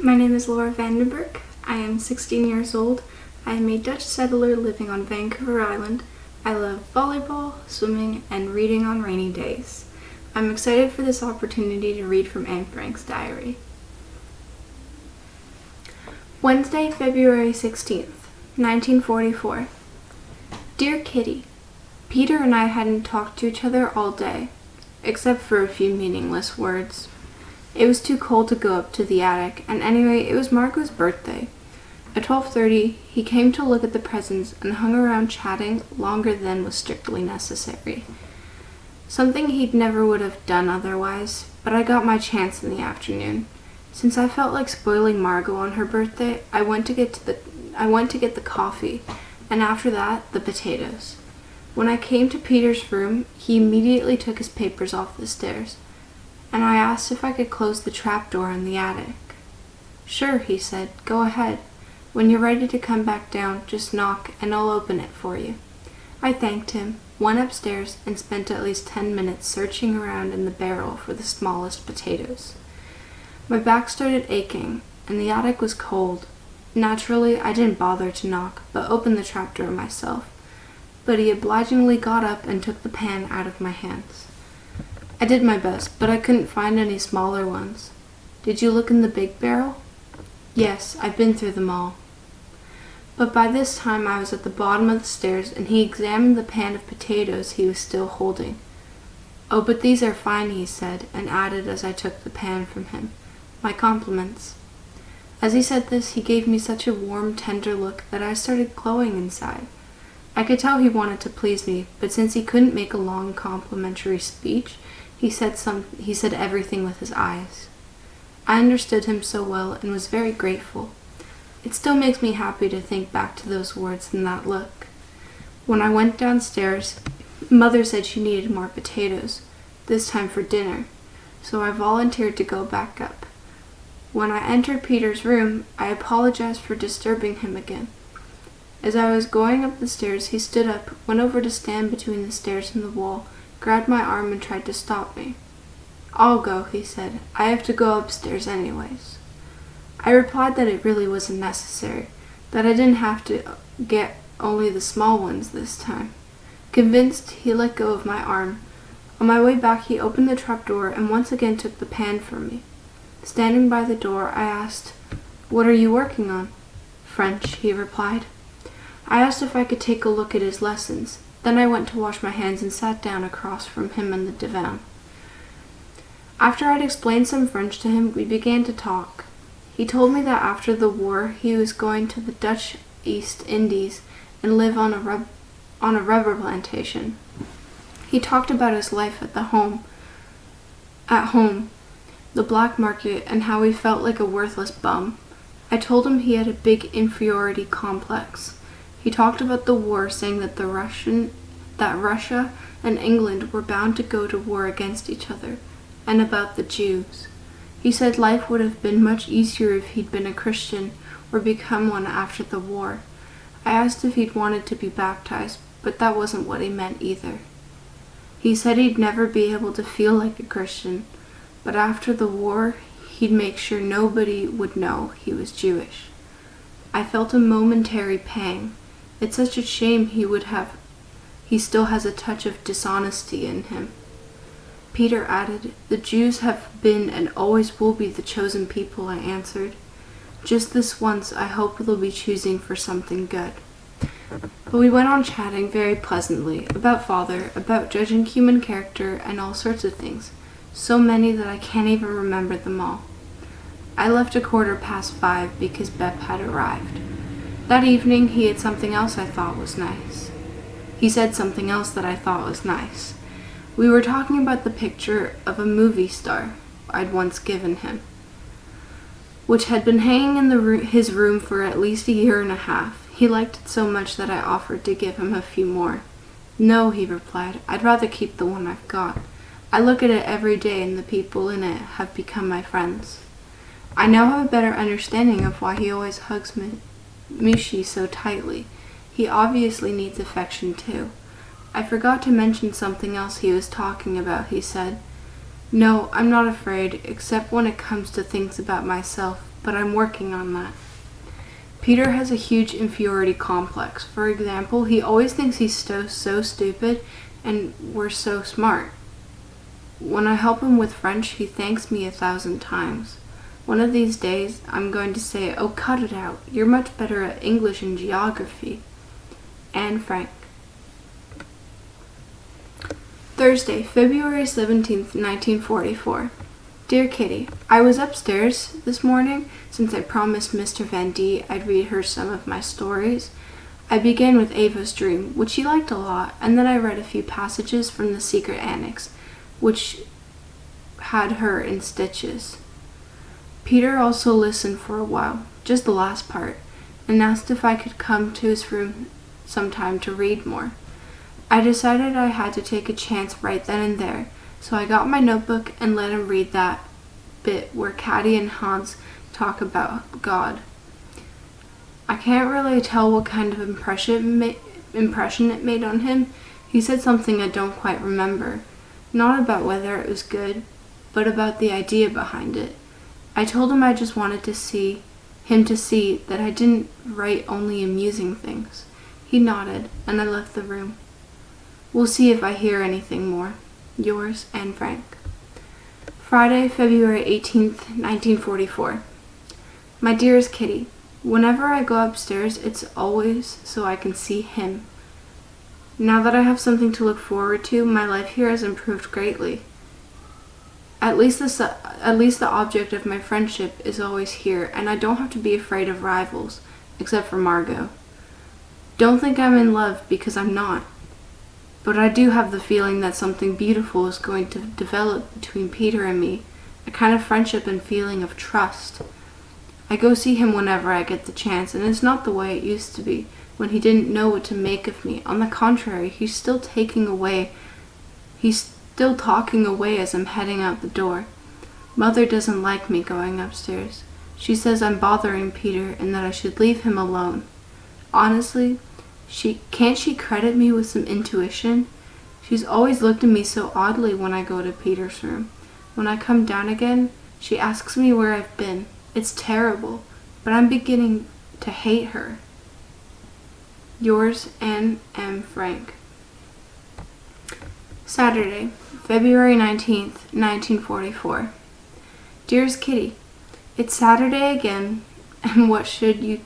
My name is Laura Vandenberg. I am 16 years old. I am a Dutch settler living on Vancouver Island. I love volleyball, swimming, and reading on rainy days. I'm excited for this opportunity to read from Anne Frank's diary. Wednesday, February 16th, 1944. Dear Kitty, Peter and I hadn't talked to each other all day, except for a few meaningless words. It was too cold to go up to the attic, and anyway, it was Margot's birthday. At 12:30, he came to look at the presents and hung around chatting longer than was strictly necessary. Something he'd never would have done otherwise, but I got my chance in the afternoon. Since I felt like spoiling Margot on her birthday, I went to get the coffee, and after that, the potatoes. When I came to Peter's room, he immediately took his papers off the stairs, and I asked if I could close the trapdoor in the attic. Sure, he said, go ahead. When you're ready to come back down, just knock and I'll open it for you. I thanked him, went upstairs, and spent at least 10 minutes searching around in the barrel for the smallest potatoes. My back started aching, and the attic was cold. Naturally, I didn't bother to knock, but opened the trapdoor myself. But he obligingly got up and took the pan out of my hands. I did my best, but I couldn't find any smaller ones. Did you look in the big barrel? Yes, I've been through them all. But by this time I was at the bottom of the stairs, and he examined the pan of potatoes he was still holding. Oh, but these are fine, he said, and added as I took the pan from him, my compliments. As he said this, he gave me such a warm, tender look that I started glowing inside. I could tell he wanted to please me, but since he couldn't make a long complimentary speech, he said everything with his eyes. I understood him so well and was very grateful. It still makes me happy to think back to those words and that look. When I went downstairs, Mother said she needed more potatoes, this time for dinner, so I volunteered to go back up. When I entered Peter's room, I apologized for disturbing him again. As I was going up the stairs, he stood up, went over to stand between the stairs and the wall, grabbed my arm and tried to stop me. I'll go, he said. I have to go upstairs anyways. I replied that it really wasn't necessary, that I didn't have to get only the small ones this time. Convinced, he let go of my arm. On my way back, he opened the trapdoor and once again took the pan from me. Standing by the door, I asked, "What are you working on?" "French," he replied. I asked if I could take a look at his lessons. Then I went to wash my hands and sat down across from him on the divan. After I'd explained some French to him, we began to talk. He told me that after the war, he was going to the Dutch East Indies and live on a rubber plantation. He talked about his life at home, the black market, and how he felt like a worthless bum. I told him he had a big inferiority complex. He talked about the war, saying that Russia and England were bound to go to war against each other, and about the Jews. He said life would have been much easier if he'd been a Christian or become one after the war. I asked if he'd wanted to be baptized, but that wasn't what he meant either. He said he'd never be able to feel like a Christian, but after the war, he'd make sure nobody would know he was Jewish. I felt a momentary pang. It's such a shame he still has a touch of dishonesty in him. Peter added, "The Jews have been and always will be the chosen people," I answered. "Just this once, I hope they'll be choosing for something good." But we went on chatting very pleasantly, about Father, about judging human character, and all sorts of things. So many that I can't even remember them all. I left 5:15 because Bep had arrived. That evening, he had something else I thought was nice. He said something else that I thought was nice. We were talking about the picture of a movie star I'd once given him, which had been hanging in his room for at least 1.5 years. He liked it so much that I offered to give him a few more. "No," he replied, "I'd rather keep the one I've got. I look at it every day and the people in it have become my friends." I now have a better understanding of why he always hugs Mishi so tightly. He obviously needs affection too. I forgot to mention something else he was talking about, he said. "No, I'm not afraid, except when it comes to things about myself, but I'm working on that. Peter has a huge inferiority complex. For example, he always thinks he's so stupid and we're so smart. When I help him with French, he thanks me 1,000 times. One of these days, I'm going to say, "Oh, cut it out. You're much better at English and geography." Anne Frank. Thursday, February 17th, 1944. Dear Kitty, I was upstairs this morning since I promised Mr. Van D I'd read her some of my stories. I began with Ava's Dream, which she liked a lot, and then I read a few passages from The Secret Annex, which had her in stitches. Peter also listened for a while, just the last part, and asked if I could come to his room sometime to read more. I decided I had to take a chance right then and there, so I got my notebook and let him read that bit where Caddy and Hans talk about God. I can't really tell what kind of impression it made on him. He said something I don't quite remember, not about whether it was good, but about the idea behind it. I told him I just wanted him to see that I didn't write only amusing things. He nodded, and I left the room. We'll see if I hear anything more. Yours, Anne Frank. Friday, February 18th, 1944. My dearest Kitty, whenever I go upstairs, it's always so I can see him. Now that I have something to look forward to, my life here has improved greatly. At least the object of my friendship is always here, and I don't have to be afraid of rivals, except for Margot. Don't think I'm in love, because I'm not. But I do have the feeling that something beautiful is going to develop between Peter and me, a kind of friendship and feeling of trust. I go see him whenever I get the chance, and it's not the way it used to be, when he didn't know what to make of me. On the contrary, he's still talking away as I'm heading out the door. Mother doesn't like me going upstairs. She says I'm bothering Peter and that I should leave him alone. Honestly, can't she credit me with some intuition? She's always looked at me so oddly when I go to Peter's room. When I come down again, she asks me where I've been. It's terrible, but I'm beginning to hate her. Yours, Anne M. Frank. Saturday, February 19th, 1944. Dearest Kitty, it's Saturday again, and what should you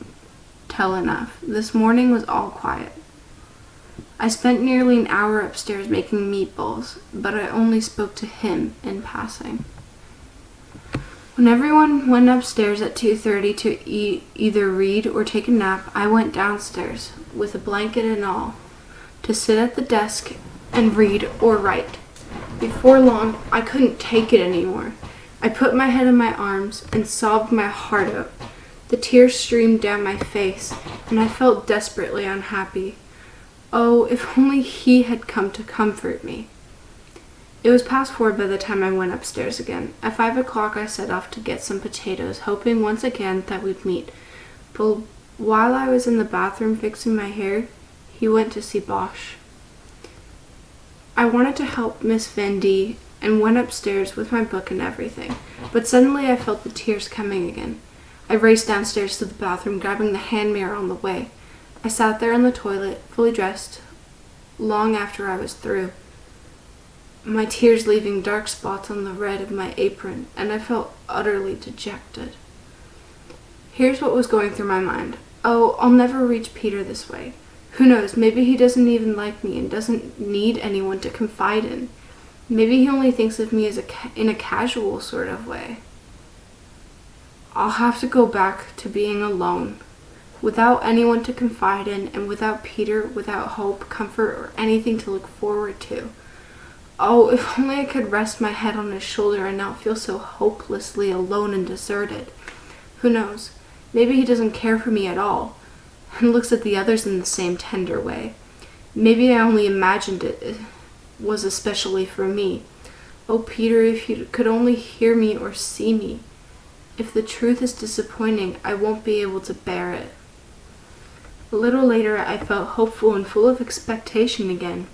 tell enough? This morning was all quiet. I spent nearly an hour upstairs making meatballs, but I only spoke to him in passing. When everyone went upstairs at 2:30 to either read or take a nap, I went downstairs, with a blanket and all, to sit at the desk and read or write. Before long, I couldn't take it anymore. I put my head in my arms and sobbed my heart out. The tears streamed down my face, and I felt desperately unhappy. Oh, if only he had come to comfort me. It was past 4 by the time I went upstairs again. At 5 o'clock I set off to get some potatoes, hoping once again that we'd meet. But while I was in the bathroom fixing my hair, he went to see Bosch. I wanted to help Miss Van D and went upstairs with my book and everything, but suddenly I felt the tears coming again. I raced downstairs to the bathroom, grabbing the hand mirror on the way. I sat there in the toilet, fully dressed, long after I was through, my tears leaving dark spots on the red of my apron, and I felt utterly dejected. Here's what was going through my mind. Oh, I'll never reach Peter this way. Who knows, maybe he doesn't even like me and doesn't need anyone to confide in. Maybe he only thinks of me as in a casual sort of way. I'll have to go back to being alone, without anyone to confide in, and without Peter, without hope, comfort, or anything to look forward to. Oh, if only I could rest my head on his shoulder and not feel so hopelessly alone and deserted. Who knows, maybe he doesn't care for me at all, and looks at the others in the same tender way. Maybe I only imagined it was especially for me. Oh, Peter, if you could only hear me or see me. If the truth is disappointing, I won't be able to bear it. A little later, I felt hopeful and full of expectation again,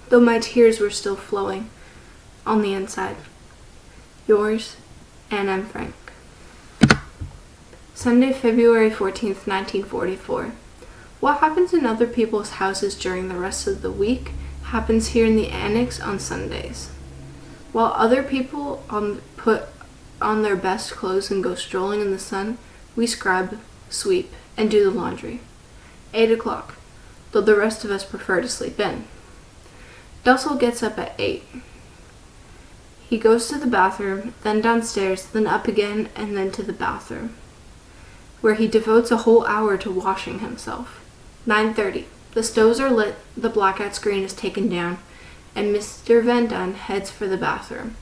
though my tears were still flowing on the inside. Yours, Anne M. Frank. Sunday, February 14th, 1944. What happens in other people's houses during the rest of the week happens here in the annex on Sundays. While other people put on their best clothes and go strolling in the sun, we scrub, sweep, and do the laundry. 8 o'clock, though the rest of us prefer to sleep in. Dussel gets up at 8. He goes to the bathroom, then downstairs, then up again, and then to the bathroom, where he devotes a whole hour to washing himself. 9:30. The stoves are lit, the blackout screen is taken down, and Mr. Van Daan heads for the bathroom.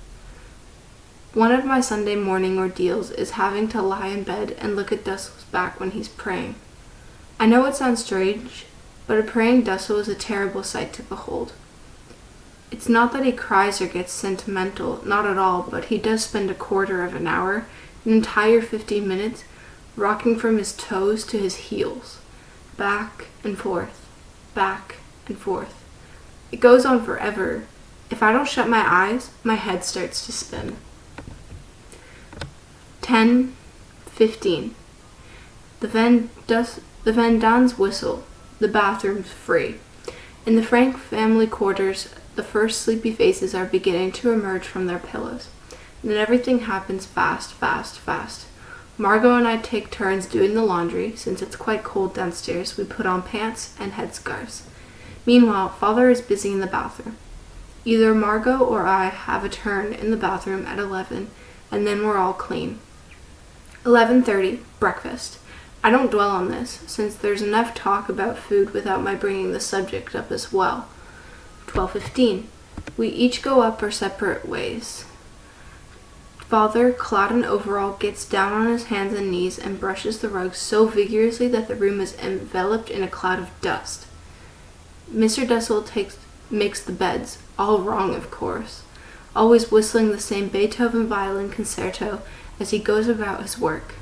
One of my Sunday morning ordeals is having to lie in bed and look at Dussel's back when he's praying. I know it sounds strange, but a praying Dussel is a terrible sight to behold. It's not that he cries or gets sentimental, not at all, but he does spend a quarter of an hour, an entire 15 minutes, rocking from his toes to his heels, back and forth, back and forth. It goes on forever. If I don't shut my eyes, my head starts to spin. 10:15. The Van Daans whistle. The bathroom's free. In the Frank family quarters, the first sleepy faces are beginning to emerge from their pillows. And then everything happens fast, fast, fast. Margot and I take turns doing the laundry. Since it's quite cold downstairs, we put on pants and headscarves. Meanwhile, Father is busy in the bathroom. Either Margot or I have a turn in the bathroom at 11, and then we're all clean. 11:30, breakfast. I don't dwell on this, since there's enough talk about food without my bringing the subject up as well. 12:15, we each go up our separate ways. Father, clad in overall, gets down on his hands and knees and brushes the rug so vigorously that the room is enveloped in a cloud of dust. Mr. Dussel makes the beds, all wrong of course, always whistling the same Beethoven violin concerto as he goes about his work.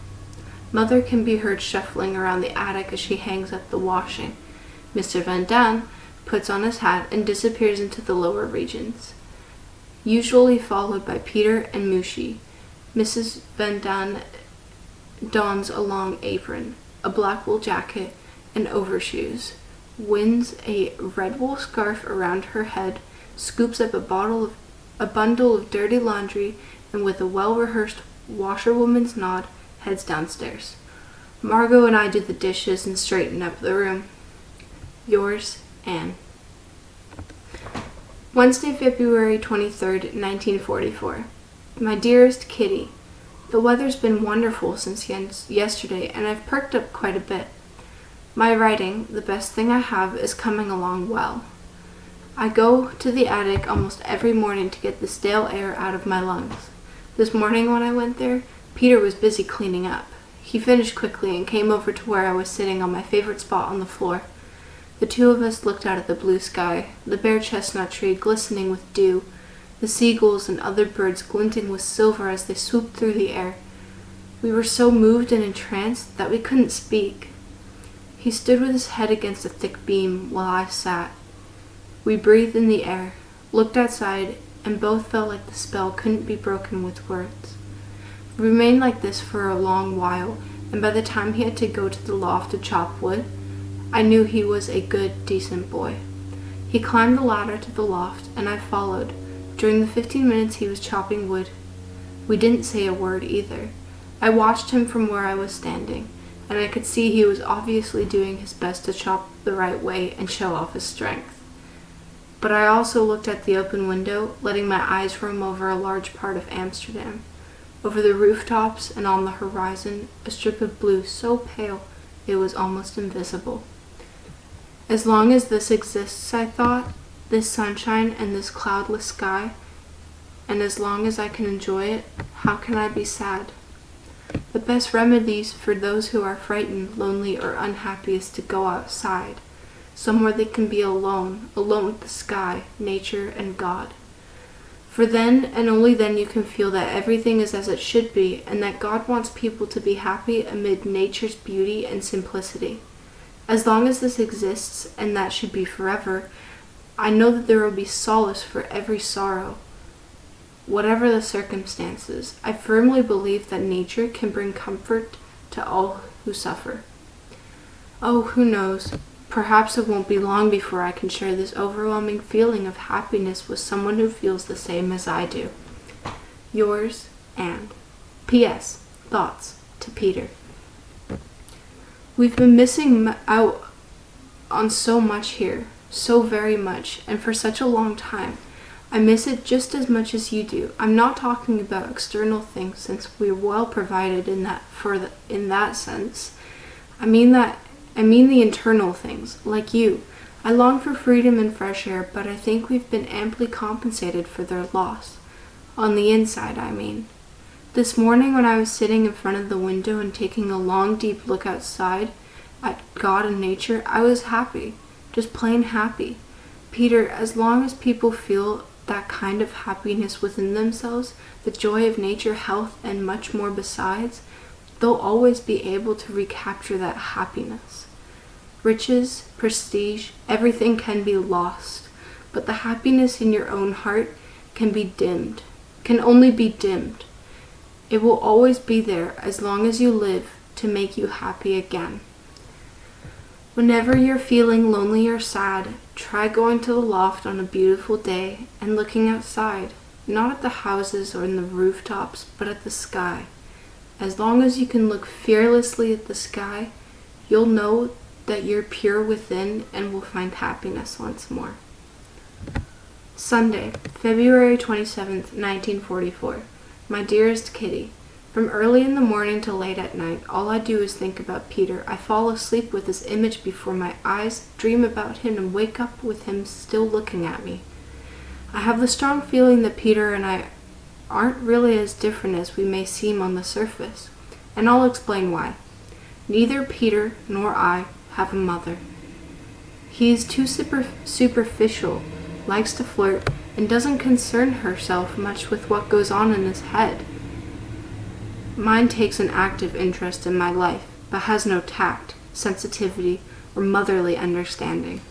Mother can be heard shuffling around the attic as she hangs up the washing. Mr. Van Daan puts on his hat and disappears into the lower regions, usually followed by Peter and Mushi. Mrs. Van Daan dons a long apron, a black wool jacket, and overshoes, winds a red wool scarf around her head, scoops up a bundle of dirty laundry, and with a well-rehearsed washerwoman's nod, heads downstairs. Margot and I do the dishes and straighten up the room. Yours, Anne. Wednesday, February 23rd, 1944. My dearest Kitty, the weather's been wonderful since yesterday, and I've perked up quite a bit. My writing, the best thing I have, is coming along well. I go to the attic almost every morning to get the stale air out of my lungs. This morning when I went there, Peter was busy cleaning up. He finished quickly and came over to where I was sitting on my favorite spot on the floor. The two of us looked out at the blue sky, the bare chestnut tree glistening with dew, the seagulls and other birds glinting with silver as they swooped through the air. We were so moved and entranced that we couldn't speak. He stood with his head against a thick beam while I sat. We breathed in the air, looked outside, and both felt like the spell couldn't be broken with words. We remained like this for a long while, and by the time he had to go to the loft to chop wood, I knew he was a good, decent boy. He climbed the ladder to the loft, and I followed. During the 15 minutes he was chopping wood, we didn't say a word either. I watched him from where I was standing, and I could see he was obviously doing his best to chop the right way and show off his strength. But I also looked at the open window, letting my eyes roam over a large part of Amsterdam. Over the rooftops and on the horizon, a strip of blue so pale it was almost invisible. As long as this exists, I thought, this sunshine and this cloudless sky, and as long as I can enjoy it, how can I be sad? The best remedies for those who are frightened, lonely, or unhappy is to go outside, somewhere they can be alone with the sky, nature, and God. For then, and only then, you can feel that everything is as it should be, and that God wants people to be happy amid nature's beauty and simplicity. As long as this exists, and that should be forever, I know that there will be solace for every sorrow. Whatever the circumstances, I firmly believe that nature can bring comfort to all who suffer. Oh, who knows? Perhaps it won't be long before I can share this overwhelming feeling of happiness with someone who feels the same as I do. Yours, Anne. P.S. Thoughts to Peter. We've been missing out on so much here, so very much, and for such a long time. I miss it just as much as you do. I'm not talking about external things, since we're well provided in that sense. I mean the internal things, like you. I long for freedom and fresh air, but I think we've been amply compensated for their loss. On the inside, I mean. This morning when I was sitting in front of the window and taking a long, deep look outside at God and nature, I was happy. Just plain happy. Peter, as long as people feel that kind of happiness within themselves, the joy of nature, health, and much more besides, they'll always be able to recapture that happiness. Riches, prestige, everything can be lost, but the happiness in your own heart can only be dimmed. It will always be there as long as you live to make you happy again. Whenever you're feeling lonely or sad, try going to the loft on a beautiful day and looking outside, not at the houses or in the rooftops, but at the sky. As long as you can look fearlessly at the sky, you'll know that you're pure within and will find happiness once more. Sunday, February 27th, 1944. My dearest Kitty, from early in the morning till late at night, all I do is think about Peter. I fall asleep with his image before my eyes, dream about him, and wake up with him still looking at me. I have the strong feeling that Peter and I aren't really as different as we may seem on the surface, and I'll explain why. Neither Peter nor I have a mother. He is too superficial, likes to flirt, and doesn't concern herself much with what goes on in his head. Mine takes an active interest in my life, but has no tact, sensitivity, or motherly understanding.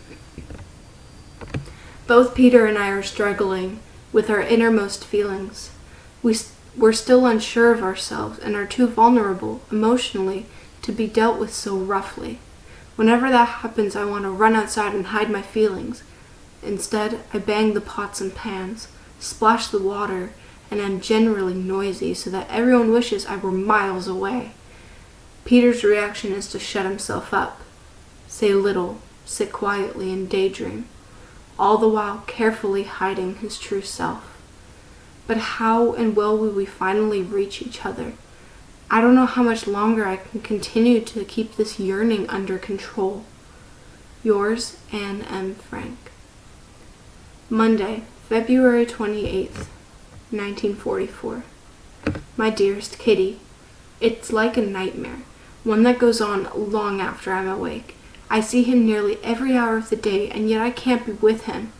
Both Peter and I are struggling with our innermost feelings. We're still unsure of ourselves and are too vulnerable emotionally to be dealt with so roughly. Whenever that happens, I want to run outside and hide my feelings. Instead, I bang the pots and pans, splash the water, and am generally noisy so that everyone wishes I were miles away. Peter's reaction is to shut himself up, say little, sit quietly and daydream, all the while carefully hiding his true self. But how and will we finally reach each other? I don't know how much longer I can continue to keep this yearning under control. Yours, Anne M. Frank. Monday, February 28th, 1944. My dearest Kitty, it's like a nightmare, one that goes on long after I'm awake. I see him nearly every hour of the day, and yet I can't be with him.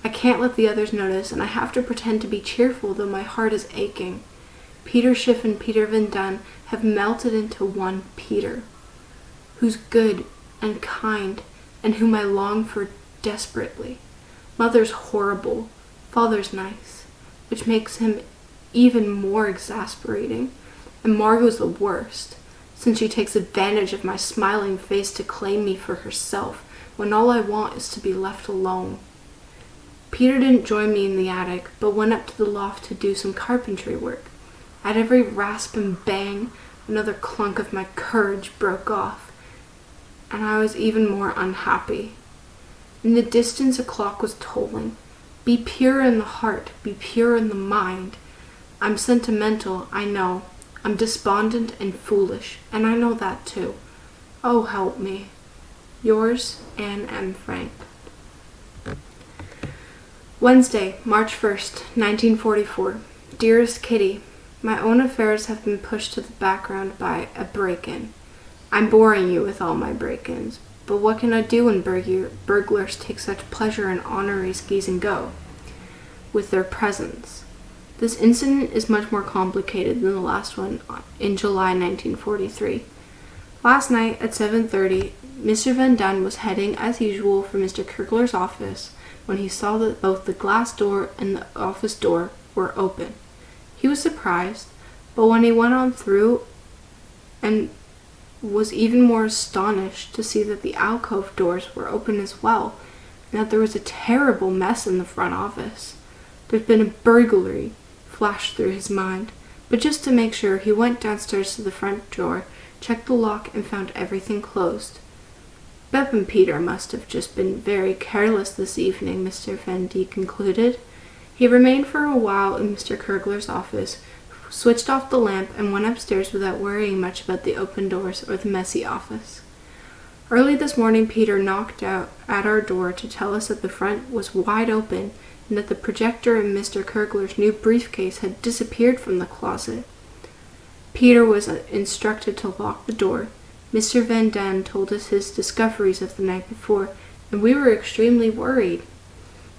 I can't let the others notice, and I have to pretend to be cheerful, though my heart is aching. Peter Schiff and Peter Van Dun have melted into one Peter, who's good and kind, and whom I long for desperately. Mother's horrible, father's nice, which makes him even more exasperating, and Margot's the worst, since she takes advantage of my smiling face to claim me for herself, when all I want is to be left alone. Peter didn't join me in the attic, but went up to the loft to do some carpentry work. At every rasp and bang, another clunk of my courage broke off, and I was even more unhappy. In the distance, a clock was tolling. Be pure in the heart, be pure in the mind. I'm sentimental, I know. I'm despondent and foolish, and I know that too. Oh, help me. Yours, Anne M. Frank. Wednesday, March 1st, 1944. Dearest Kitty, my own affairs have been pushed to the background by a break-in. I'm boring you with all my break-ins, but what can I do when burglars take such pleasure in honoring skis and go with their presence? This incident is much more complicated than the last one in July 1943. Last night at 7:30, Mr. Van Dun was heading as usual for Mr. Kirkler's office when he saw that both the glass door and the office door were open. He was surprised, but when he went on through and was even more astonished to see that the alcove doors were open as well, and that there was a terrible mess in the front office. There'd been a burglary, flashed through his mind, but just to make sure, he went downstairs to the front door, checked the lock, and found everything closed. Bep and Peter must have just been very careless this evening, Mr. Van D concluded. He remained for a while in Mr. Kurgler's office, switched off the lamp, and went upstairs without worrying much about the open doors or the messy office. Early this morning, Peter knocked out at our door to tell us that the front was wide open and that the projector in Mr. Kurgler's new briefcase had disappeared from the closet. Peter was instructed to lock the door. Mr. Van Daan told us his discoveries of the night before, and we were extremely worried.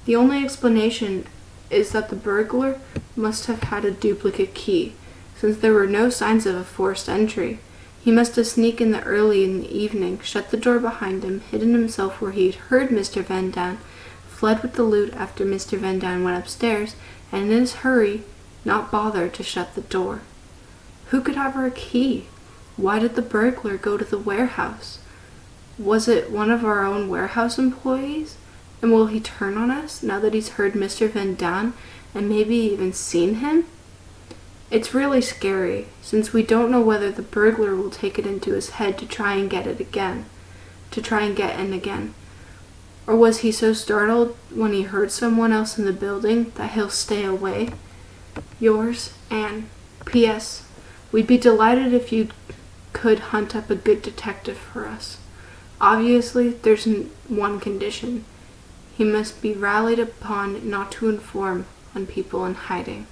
The only explanation is that the burglar must have had a duplicate key, since there were no signs of a forced entry. He must have sneaked in early in the evening, shut the door behind him, hidden himself where he'd heard Mr. Van Daan, fled with the loot after Mr. Van Daan went upstairs, and in his hurry not bothered to shut the door. Who could have our key? Why did the burglar go to the warehouse? Was it one of our own warehouse employees? And will he turn on us now that he's heard Mr. Van Daan and maybe even seen him? It's really scary, since we don't know whether the burglar will take it into his head to try and get in again. Or was he so startled when he heard someone else in the building that he'll stay away? Yours, Anne. P.S. We'd be delighted if you could hunt up a good detective for us. Obviously, there's one condition. He must be rallied upon not to inform on people in hiding.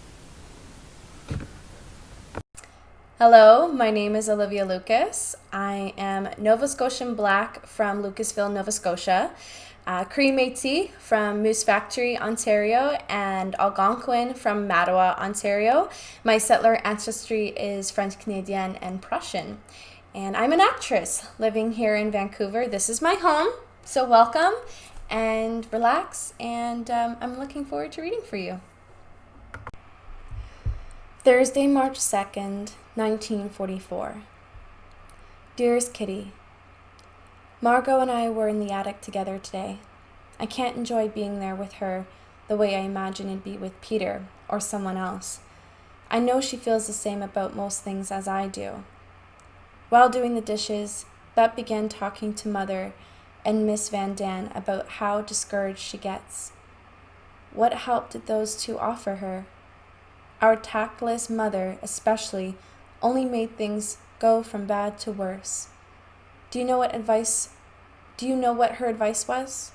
Hello, my name is Olivia Lucas. I am Nova Scotian Black from Lucasville, Nova Scotia, Cree Métis from Moose Factory, Ontario, and Algonquin from Mattawa, Ontario. My settler ancestry is French Canadian and Prussian. And I'm an actress living here in Vancouver. This is my home, so welcome and relax, and I'm looking forward to reading for you. Thursday, March 2nd, 1944. Dearest Kitty, Margot and I were in the attic together today. I can't enjoy being there with her the way I imagine it'd be with Peter or someone else. I know she feels the same about most things as I do. While doing the dishes, Beth began talking to Mother and Miss Van Daan about how discouraged she gets. What help did those two offer her? Our tactless mother, especially, only made things go from bad to worse. Do you know what her advice was?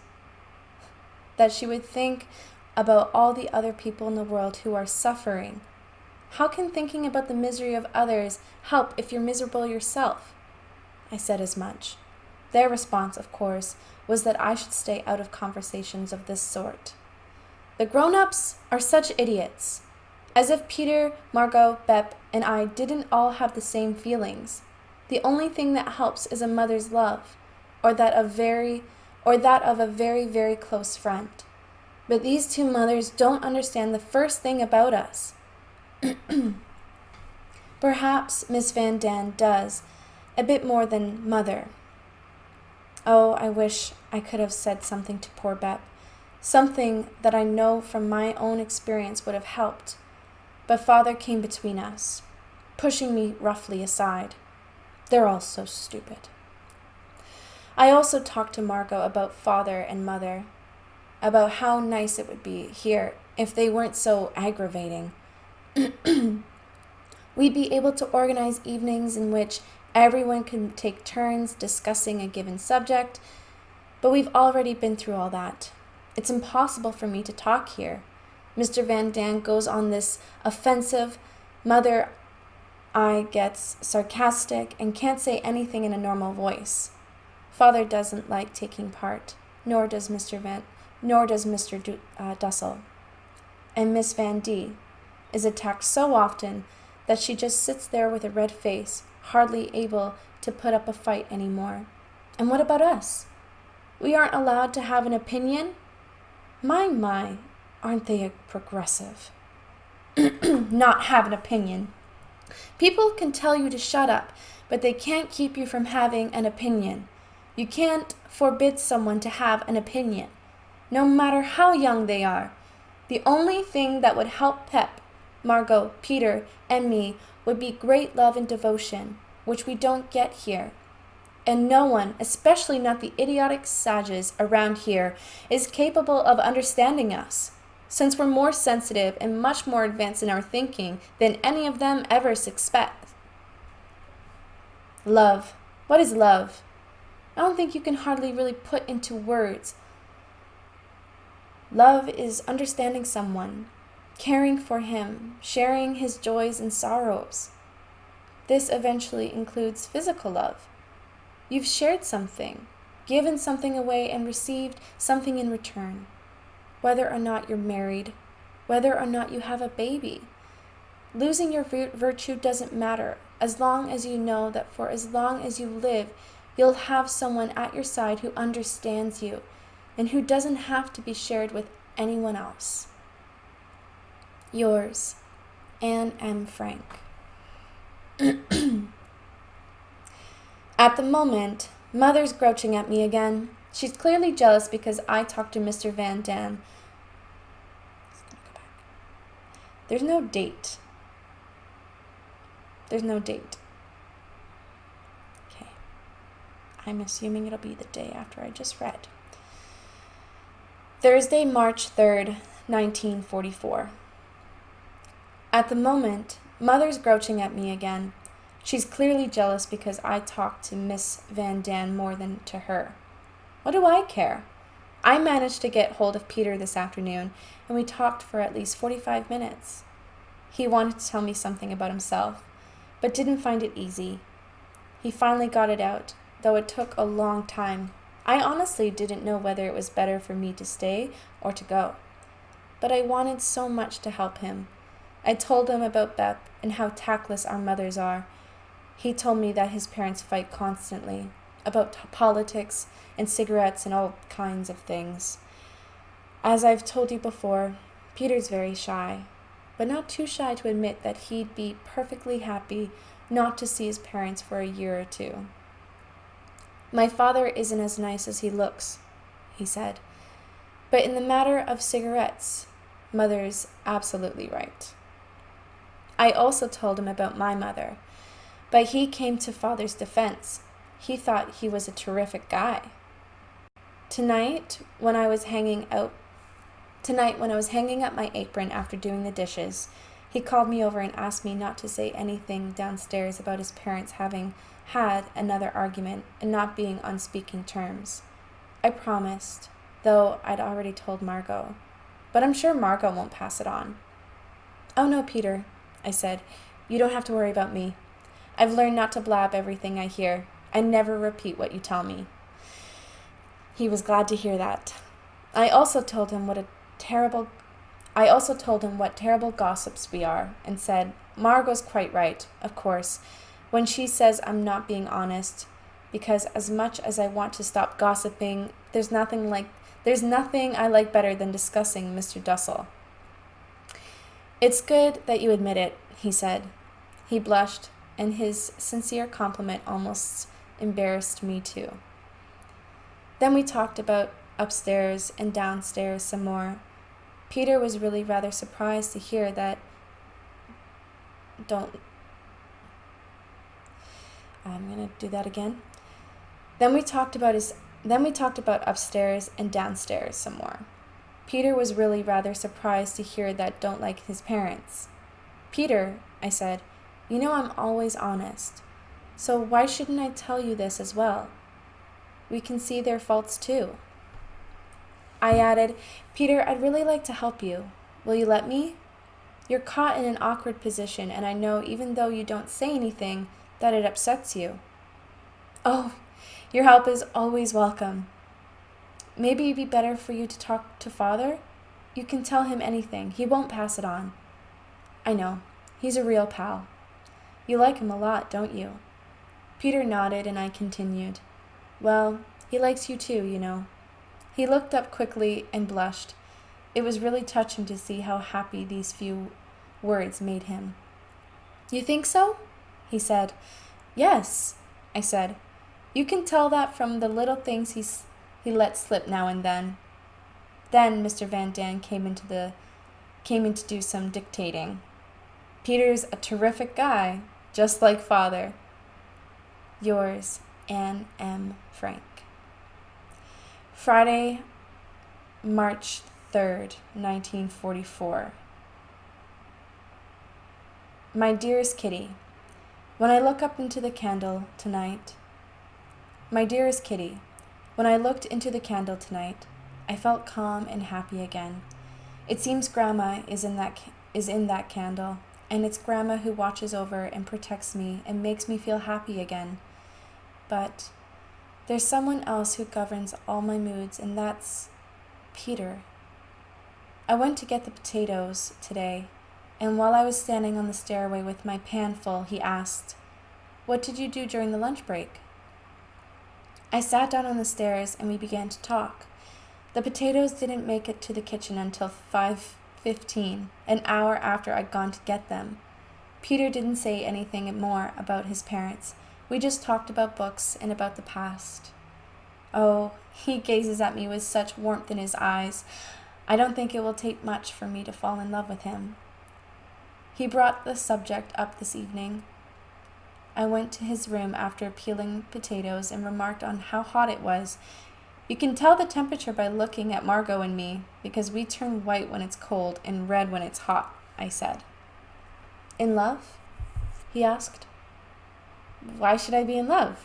That she would think about all the other people in the world who are suffering. How can thinking about the misery of others help if you're miserable yourself? I said as much. Their response, of course, was that I should stay out of conversations of this sort. The grown-ups are such idiots. As if Peter, Margot, Bep, and I didn't all have the same feelings. The only thing that helps is a mother's love, or that of a very, very close friend. But these two mothers don't understand the first thing about us. Perhaps Miss Van Daan does, a bit more than Mother. Oh, I wish I could have said something to poor Bep, something that I know from my own experience would have helped. But Father came between us, pushing me roughly aside. They're all so stupid. I also talked to Margot about Father and Mother, about how nice it would be here if they weren't so aggravating. We'd be able to organize evenings in which everyone can take turns discussing a given subject, but we've already been through all that. It's impossible for me to talk here. Mr. Van Daan goes on this offensive, Mother I gets sarcastic and can't say anything in a normal voice. Father doesn't like taking part, nor does Mr. Dussel. And Miss Van D is attacked so often that she just sits there with a red face, hardly able to put up a fight anymore. And what about us? We aren't allowed to have an opinion? My, aren't they a progressive? Not have an opinion. People can tell you to shut up, but they can't keep you from having an opinion. You can't forbid someone to have an opinion, no matter how young they are. The only thing that would help Pep, Margot, Peter, and me would be great love and devotion, which we don't get here. And no one, especially not the idiotic sages around here, is capable of understanding us, since we're more sensitive and much more advanced in our thinking than any of them ever suspect. Love. What is love? I don't think you can hardly really put into words. Love is understanding someone, caring for him, sharing his joys and sorrows. This eventually includes physical love. You've shared something, given something away, and received something in return. Whether or not you're married, whether or not you have a baby. Losing your virtue doesn't matter, as long as you know that for as long as you live, you'll have someone at your side who understands you and who doesn't have to be shared with anyone else. Yours, Anne M. Frank. At the moment, Mother's grouching at me again. She's clearly jealous because I talked to Mr. Van Dam. There's no date. Okay. I'm assuming it'll be the day after I just read. Thursday, March 3rd, 1944. At the moment, Mother's grouching at me again. She's clearly jealous because I talked to Miss Van Dam more than to her. What do I care? I managed to get hold of Peter this afternoon, and we talked for at least 45 minutes. He wanted to tell me something about himself, but didn't find it easy. He finally got it out, though it took a long time. I honestly didn't know whether it was better for me to stay or to go. But I wanted so much to help him. I told him about Bep and how tactless our mothers are. He told me that his parents fight constantly, about politics and cigarettes and all kinds of things. As I've told you before, Peter's very shy, but not too shy to admit that he'd be perfectly happy not to see his parents for a year or two. My father isn't as nice as he looks, he said, but in the matter of cigarettes, Mother's absolutely right. I also told him about my mother, but he came to Father's defense. He thought he was a terrific guy. Tonight, when I was hanging up my apron after doing the dishes, he called me over and asked me not to say anything downstairs about his parents having had another argument and not being on speaking terms. I promised, though I'd already told Margot, but I'm sure Margot won't pass it on. Oh no, Peter, I said, you don't have to worry about me. I've learned not to blab everything I hear. I never repeat what you tell me. He was glad to hear that. I also told him what terrible gossips we are, and said, Margot's quite right, of course, when she says I'm not being honest, because as much as I want to stop gossiping, there's nothing I like better than discussing Mr. Dussel. It's good that you admit it, he said. He blushed, and his sincere compliment almost embarrassed me too. Then we talked about upstairs and downstairs some more. Peter was really rather surprised to hear that I'm going to do that again. Then we talked about upstairs and downstairs some more. Peter was really rather surprised to hear that don't like his parents. Peter, I said, you know I'm always honest. So why shouldn't I tell you this as well? We can see their faults too. I added, Peter, I'd really like to help you. Will you let me? You're caught in an awkward position, and I know even though you don't say anything, that it upsets you. Oh, your help is always welcome. Maybe it'd be better for you to talk to Father? You can tell him anything. He won't pass it on. I know. He's a real pal. You like him a lot, don't you? Peter nodded, and I continued. Well, he likes you too, you know. He looked up quickly and blushed. It was really touching to see how happy these few words made him. You think so? He said. Yes, I said. You can tell that from the little things he lets slip now and then. Then Mr. Van Daan came in to do some dictating. Peter's a terrific guy, just like father. Yours, Anne M. Frank. Friday, March 3rd, 1944. My dearest Kitty, when I look up into the candle tonight, my dearest Kitty, when I looked into the candle tonight, I felt calm and happy again. It seems Grandma is in that candle, and it's Grandma who watches over and protects me and makes me feel happy again. But there's someone else who governs all my moods, and that's Peter. I went to get the potatoes today, and while I was standing on the stairway with my pan full, he asked, "What did you do during the lunch break?" I sat down on the stairs and we began to talk. The potatoes didn't make it to the kitchen until 5:15, an hour after I'd gone to get them. Peter didn't say anything more about his parents. We just talked about books and about the past. Oh, he gazes at me with such warmth in his eyes. I don't think it will take much for me to fall in love with him. He brought the subject up this evening. I went to his room after peeling potatoes and remarked on how hot it was. You can tell the temperature by looking at Margot and me, because we turn white when it's cold and red when it's hot, I said. In love? He asked. Why should I be in love?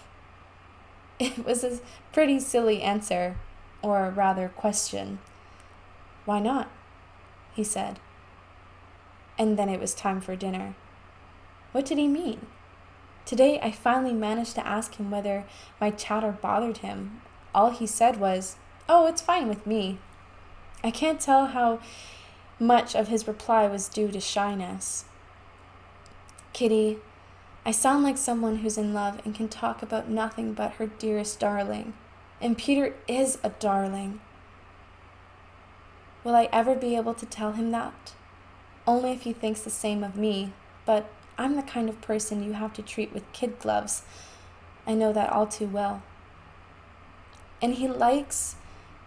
It was a pretty silly answer, or rather question. Why not? He said. And then it was time for dinner. What did he mean? Today I finally managed to ask him whether my chatter bothered him. All he said was, "Oh, it's fine with me." I can't tell how much of his reply was due to shyness. Kitty, I sound like someone who's in love and can talk about nothing but her dearest darling. And Peter is a darling. Will I ever be able to tell him that? Only if he thinks the same of me, but I'm the kind of person you have to treat with kid gloves. I know that all too well. And he likes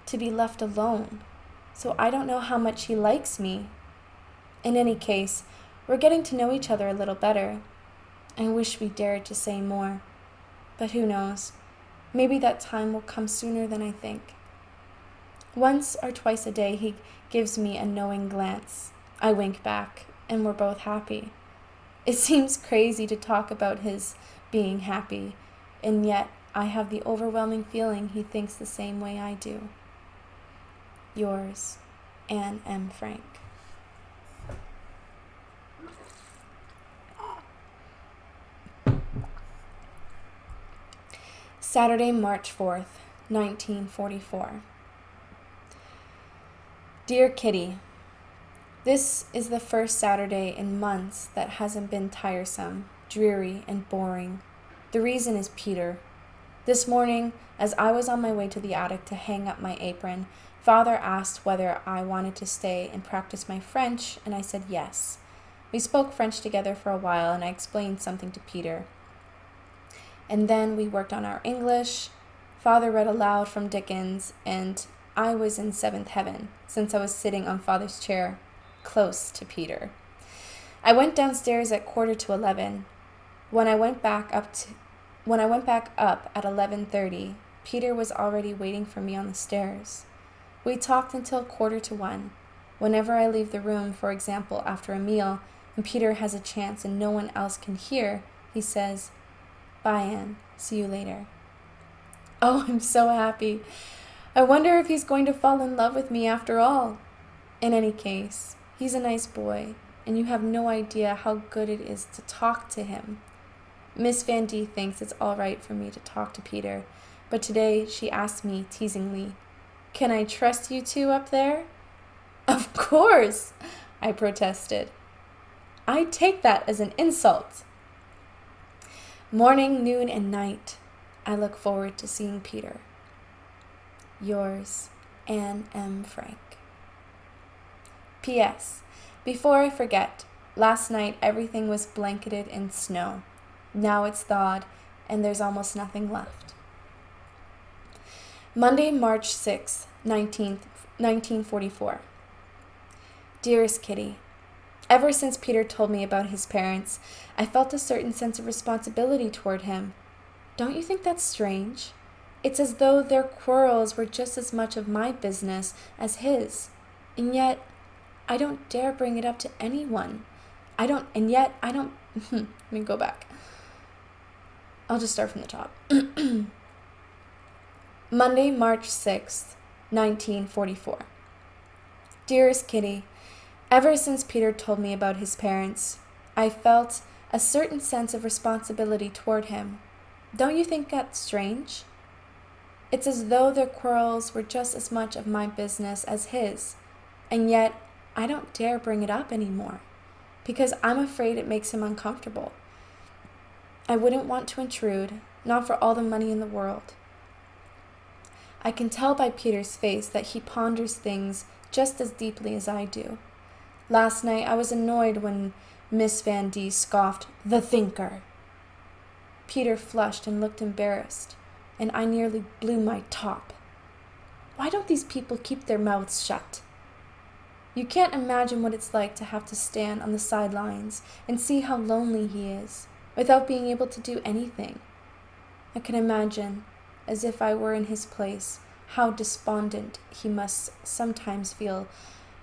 to be left alone, so I don't know how much he likes me. In any case, we're getting to know each other a little better. I wish we dared to say more, but who knows? Maybe that time will come sooner than I think. Once or twice a day he gives me a knowing glance. I wink back, and we're both happy. It seems crazy to talk about his being happy, and yet I have the overwhelming feeling he thinks the same way I do. Yours, Anne M. Frank. Saturday, March 4th, 1944. Dear Kitty, this is the first Saturday in months that hasn't been tiresome, dreary, and boring. The reason is Peter. This morning, as I was on my way to the attic to hang up my apron, Father asked whether I wanted to stay and practice my French, and I said yes. We spoke French together for a while, and I explained something to Peter. And then we worked on our English. Father read aloud from Dickens, and I was in seventh heaven, since I was sitting on Father's chair, close to Peter. I went downstairs at 11:15. When I went back up at 11:30, Peter was already waiting for me on the stairs. We talked until 1:45. Whenever I leave the room, for example, after a meal, and Peter has a chance and no one else can hear, he says, "Bye, Anne. See you later." Oh, I'm so happy. I wonder if he's going to fall in love with me after all. In any case, he's a nice boy, and you have no idea how good it is to talk to him. Miss Van D thinks it's all right for me to talk to Peter, but today she asked me teasingly, "Can I trust you two up there?" "Of course," I protested. I take that as an insult. Morning, noon, and night, I look forward to seeing Peter. Yours, Anne M. Frank. P.S. Before I forget, last night everything was blanketed in snow. Now it's thawed, and there's almost nothing left. Monday, March 6th, 1944. Dearest Kitty, ever since Peter told me about his parents, I felt a certain sense of responsibility toward him. Don't you think that's strange? It's as though their quarrels were just as much of my business as his. And yet, I don't dare bring it up to anyone. Let me go back. I'll just start from the top. Monday, March 6th, 1944. Dearest Kitty, ever since Peter told me about his parents, I felt a certain sense of responsibility toward him. Don't you think that's strange? It's as though their quarrels were just as much of my business as his, and yet I don't dare bring it up anymore, because I'm afraid it makes him uncomfortable. I wouldn't want to intrude, not for all the money in the world. I can tell by Peter's face that he ponders things just as deeply as I do. Last night I was annoyed when Miss Van D scoffed, "The thinker." Peter flushed and looked embarrassed, and I nearly blew my top. Why don't these people keep their mouths shut? You can't imagine what it's like to have to stand on the sidelines and see how lonely he is, without being able to do anything. I can imagine, as if I were in his place, how despondent he must sometimes feel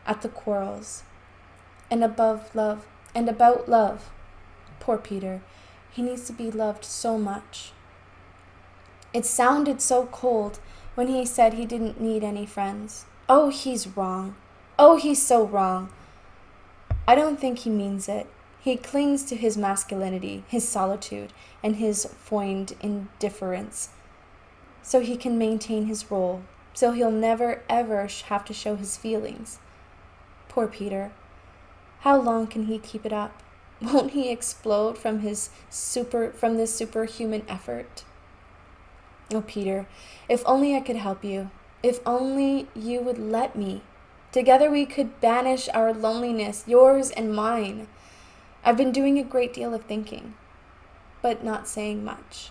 at the quarrels. And about love. Poor Peter, he needs to be loved so much. It sounded so cold when he said he didn't need any friends. Oh, he's wrong. Oh, he's so wrong. I don't think he means it. He clings to his masculinity, his solitude, and his feigned indifference, so he can maintain his role, so he'll never ever have to show his feelings. Poor Peter. How long can he keep it up? Won't he explode from this superhuman effort? Oh, Peter, if only I could help you. If only you would let me. Together we could banish our loneliness, yours and mine. I've been doing a great deal of thinking, but not saying much.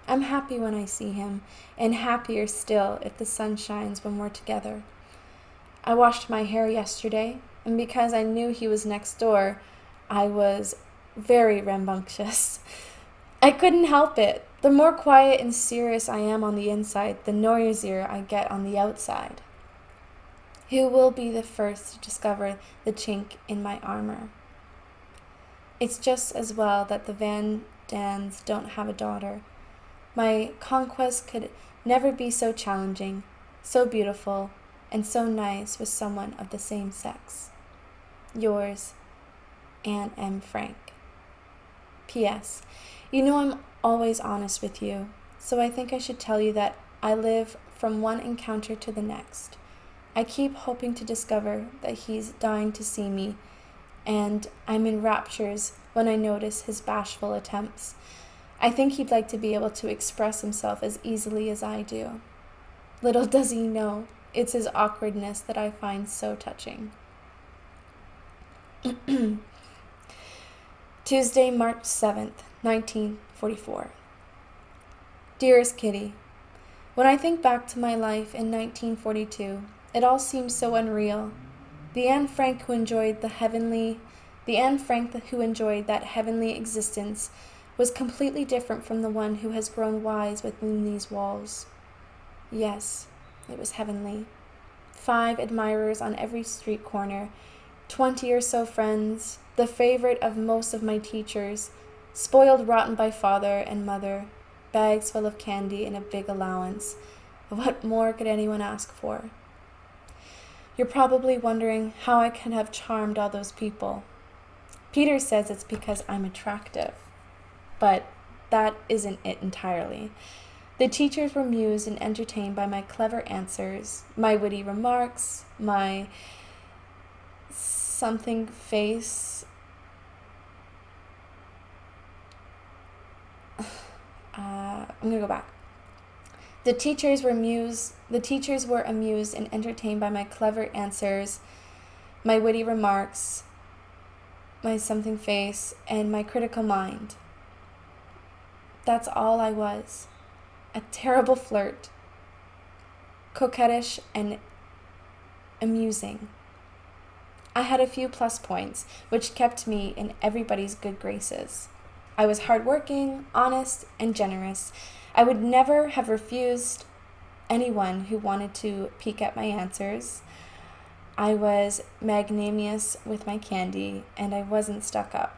I'm happy when I see him, and happier still if the sun shines when we're together. I washed my hair yesterday, and because I knew he was next door, I was very rambunctious. I couldn't help it. The more quiet and serious I am on the inside, the noisier I get on the outside. Who will be the first to discover the chink in my armor? It's just as well that the Van Dans don't have a daughter. My conquest could never be so challenging, so beautiful, and so nice with someone of the same sex. Yours, Anne M. Frank. P.S. You know I'm always honest with you, so I think I should tell you that I live from one encounter to the next. I keep hoping to discover that he's dying to see me, and I'm in raptures when I notice his bashful attempts. I think he'd like to be able to express himself as easily as I do. Little does he know, it's his awkwardness that I find so touching. Tuesday, March 7th, 1944. Dearest Kitty, when I think back to my life in 1942, it all seems so unreal. The Anne Frank who enjoyed that heavenly existence was completely different from the one who has grown wise within these walls. Yes, it was heavenly. 5 admirers on every street corner, 20 or so friends, the favorite of most of my teachers, spoiled rotten by father and mother, bags full of candy and a big allowance. What more could anyone ask for? You're probably wondering how I can have charmed all those people. Peter says it's because I'm attractive, but that isn't it entirely. The teachers were amused and entertained by my clever answers, my witty remarks, my something face. I'm going to go back. The teachers were amused and entertained by my clever answers, my witty remarks, my something face, and my critical mind. That's all I was. A terrible flirt. Coquettish and amusing. I had a few plus points, which kept me in everybody's good graces. I was hardworking, honest, and generous. I would never have refused anyone who wanted to peek at my answers. I was magnanimous with my candy, and I wasn't stuck up.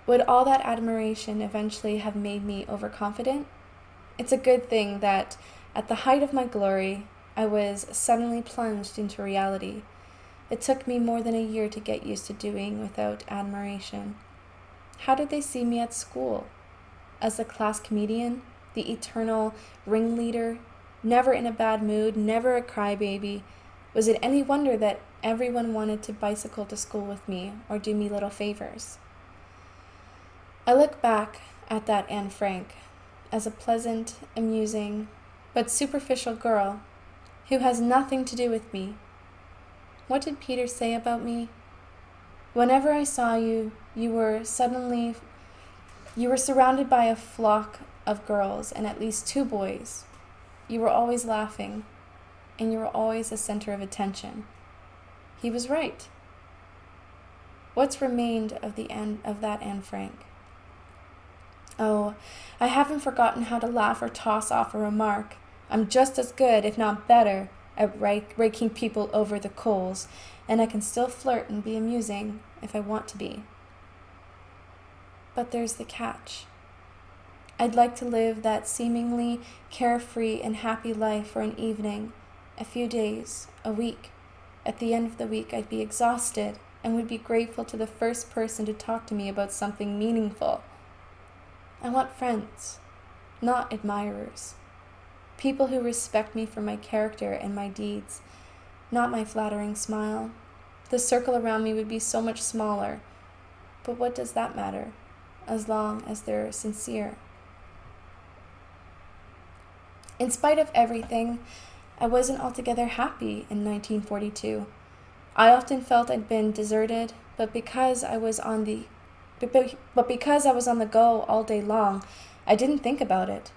Would all that admiration eventually have made me overconfident? It's a good thing that, at the height of my glory, I was suddenly plunged into reality. It took me more than a year to get used to doing without admiration. How did they see me at school? As the class comedian, the eternal ringleader, never in a bad mood, never a crybaby. Was it any wonder that everyone wanted to bicycle to school with me or do me little favors? I look back at that Anne Frank as a pleasant, amusing, but superficial girl who has nothing to do with me. What did Peter say about me? Whenever I saw you, you were surrounded by a flock of girls and at least 2 boys. You were always laughing, and you were always the center of attention. He was right. What's remained of that Anne Frank? Oh, I haven't forgotten how to laugh or toss off a remark. I'm just as good, if not better, at raking people over the coals, and I can still flirt and be amusing if I want to be. But there's the catch. I'd like to live that seemingly carefree and happy life for an evening, a few days, a week. At the end of the week, I'd be exhausted and would be grateful to the first person to talk to me about something meaningful. I want friends, not admirers. People who respect me for my character and my deeds, not my flattering smile. The circle around me would be so much smaller, but what does that matter, as long as they're sincere? In spite of everything, I wasn't altogether happy in 1942. I often felt I'd been deserted, but because I was on the go all day long, I didn't think about it.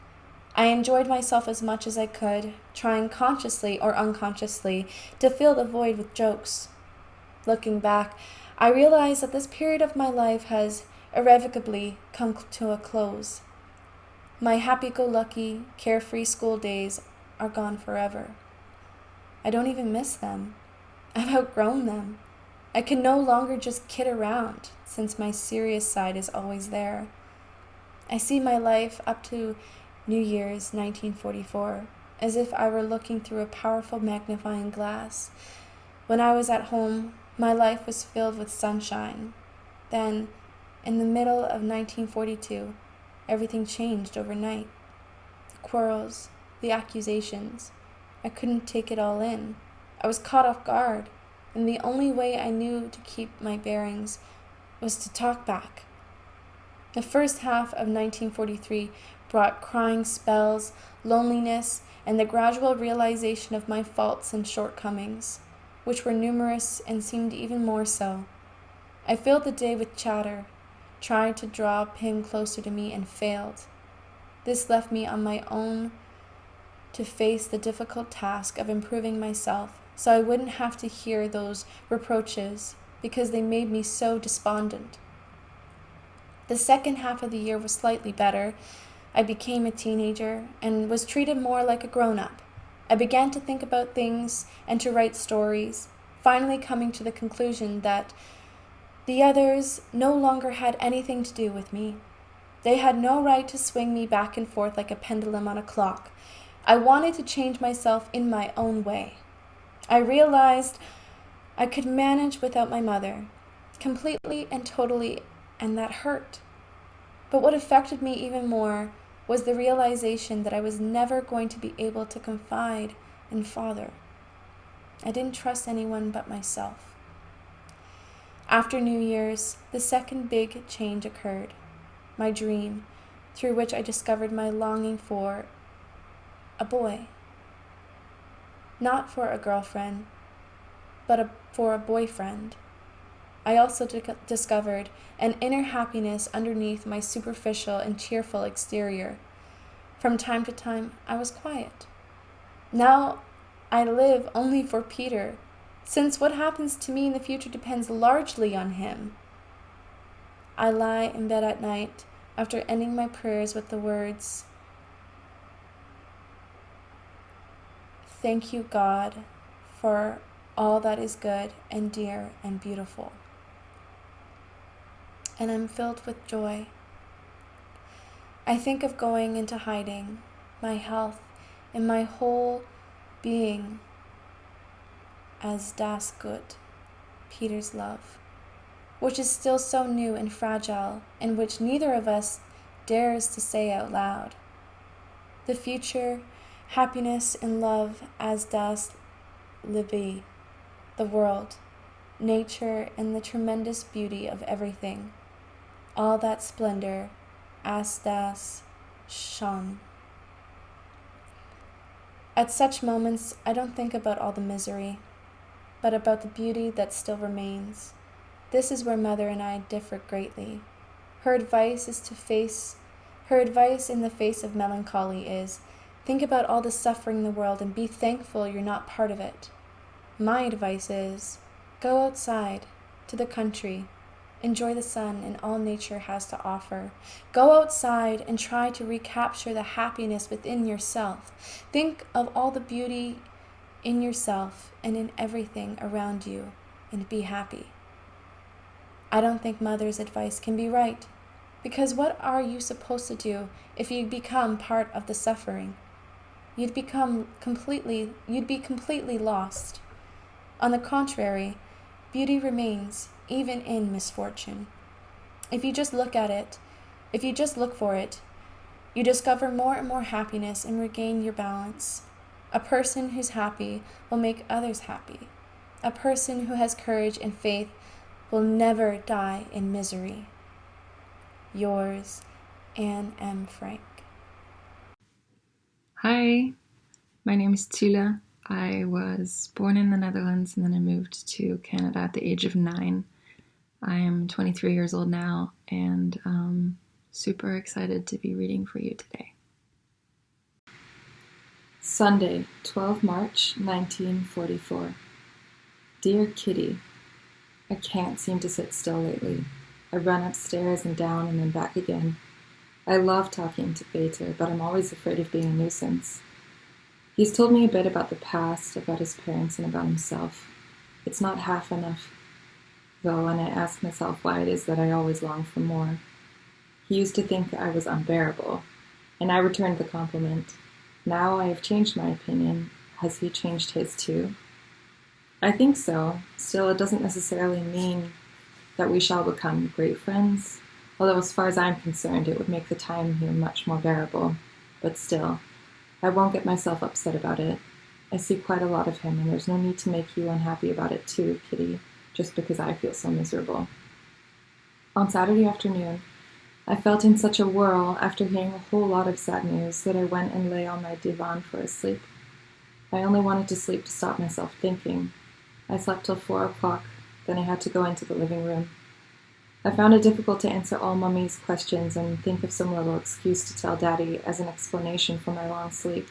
I enjoyed myself as much as I could, trying consciously or unconsciously to fill the void with jokes. Looking back, I realize that this period of my life has irrevocably come to a close. My happy-go-lucky, carefree school days are gone forever. I don't even miss them. I've outgrown them. I can no longer just kid around, since my serious side is always there. I see my life up to New Year's 1944 as if I were looking through a powerful magnifying glass. When I was at home, my life was filled with sunshine. Then, in the middle of 1942, everything changed overnight. The quarrels, the accusations. I couldn't take it all in. I was caught off guard, and the only way I knew to keep my bearings was to talk back. The first half of 1943 brought crying spells, loneliness, and the gradual realization of my faults and shortcomings, which were numerous and seemed even more so. I filled the day with chatter, tried to draw him closer to me and failed. This left me on my own to face the difficult task of improving myself so I wouldn't have to hear those reproaches because they made me so despondent. The second half of the year was slightly better. I became a teenager and was treated more like a grown-up. I began to think about things and to write stories, finally coming to the conclusion that the others no longer had anything to do with me. They had no right to swing me back and forth like a pendulum on a clock. I wanted to change myself in my own way. I realized I could manage without my mother, completely and totally, and that hurt. But what affected me even more was the realization that I was never going to be able to confide in Father. I didn't trust anyone but myself. After New Year's, the second big change occurred. My dream, through which I discovered my longing for a boy. Not for a girlfriend, but for a boyfriend. I also discovered an inner happiness underneath my superficial and cheerful exterior. From time to time, I was quiet. Now I live only for Peter, since what happens to me in the future depends largely on him. I lie in bed at night after ending my prayers with the words, "Thank you, God, for all that is good and dear and beautiful." And I'm filled with joy. I think of going into hiding, my health, and my whole being as das Gut, Peter's love, which is still so new and fragile, and which neither of us dares to say out loud. The future, happiness and love as das Liebe, the world, nature, and the tremendous beauty of everything, all that splendor as das Schön. At such moments, I don't think about all the misery, but about the beauty that still remains. This is where Mother and I differ greatly. Her advice in the face of melancholy is, think about all the suffering in the world and be thankful you're not part of it. My advice is, go outside, to the country, enjoy the sun and all nature has to offer. Go outside and try to recapture the happiness within yourself. Think of all the beauty in yourself and in everything around you, and be happy. I don't think Mother's advice can be right, because what are you supposed to do if you become part of the suffering? You'd be completely lost. On the contrary, beauty remains, even in misfortune. If you just look for it, you discover more and more happiness and regain your balance. A person who's happy will make others happy. A person who has courage and faith will never die in misery. Yours, Anne M. Frank. Hi, my name is Thule. I was born in the Netherlands and then I moved to Canada at the age of 9. I am 23 years old now and super excited to be reading for you today. Sunday, 12 March, 1944. Dear Kitty, I can't seem to sit still lately. I run upstairs and down and then back again. I love talking to Peter, but I'm always afraid of being a nuisance. He's told me a bit about the past, about his parents, and about himself. It's not half enough, though, and I ask myself why it is that I always long for more. He used to think I was unbearable, and I returned the compliment. Now I have changed my opinion. Has he changed his too? I think so. Still, it doesn't necessarily mean that we shall become great friends, although as far as I'm concerned, it would make the time here much more bearable. But still, I won't get myself upset about it. I see quite a lot of him, and there's no need to make you unhappy about it too, Kitty, just because I feel so miserable. On Saturday afternoon, I felt in such a whirl after hearing a whole lot of sad news that I went and lay on my divan for a sleep. I only wanted to sleep to stop myself thinking. I slept till 4 o'clock, then I had to go into the living room. I found it difficult to answer all Mummy's questions and think of some little excuse to tell Daddy as an explanation for my long sleep.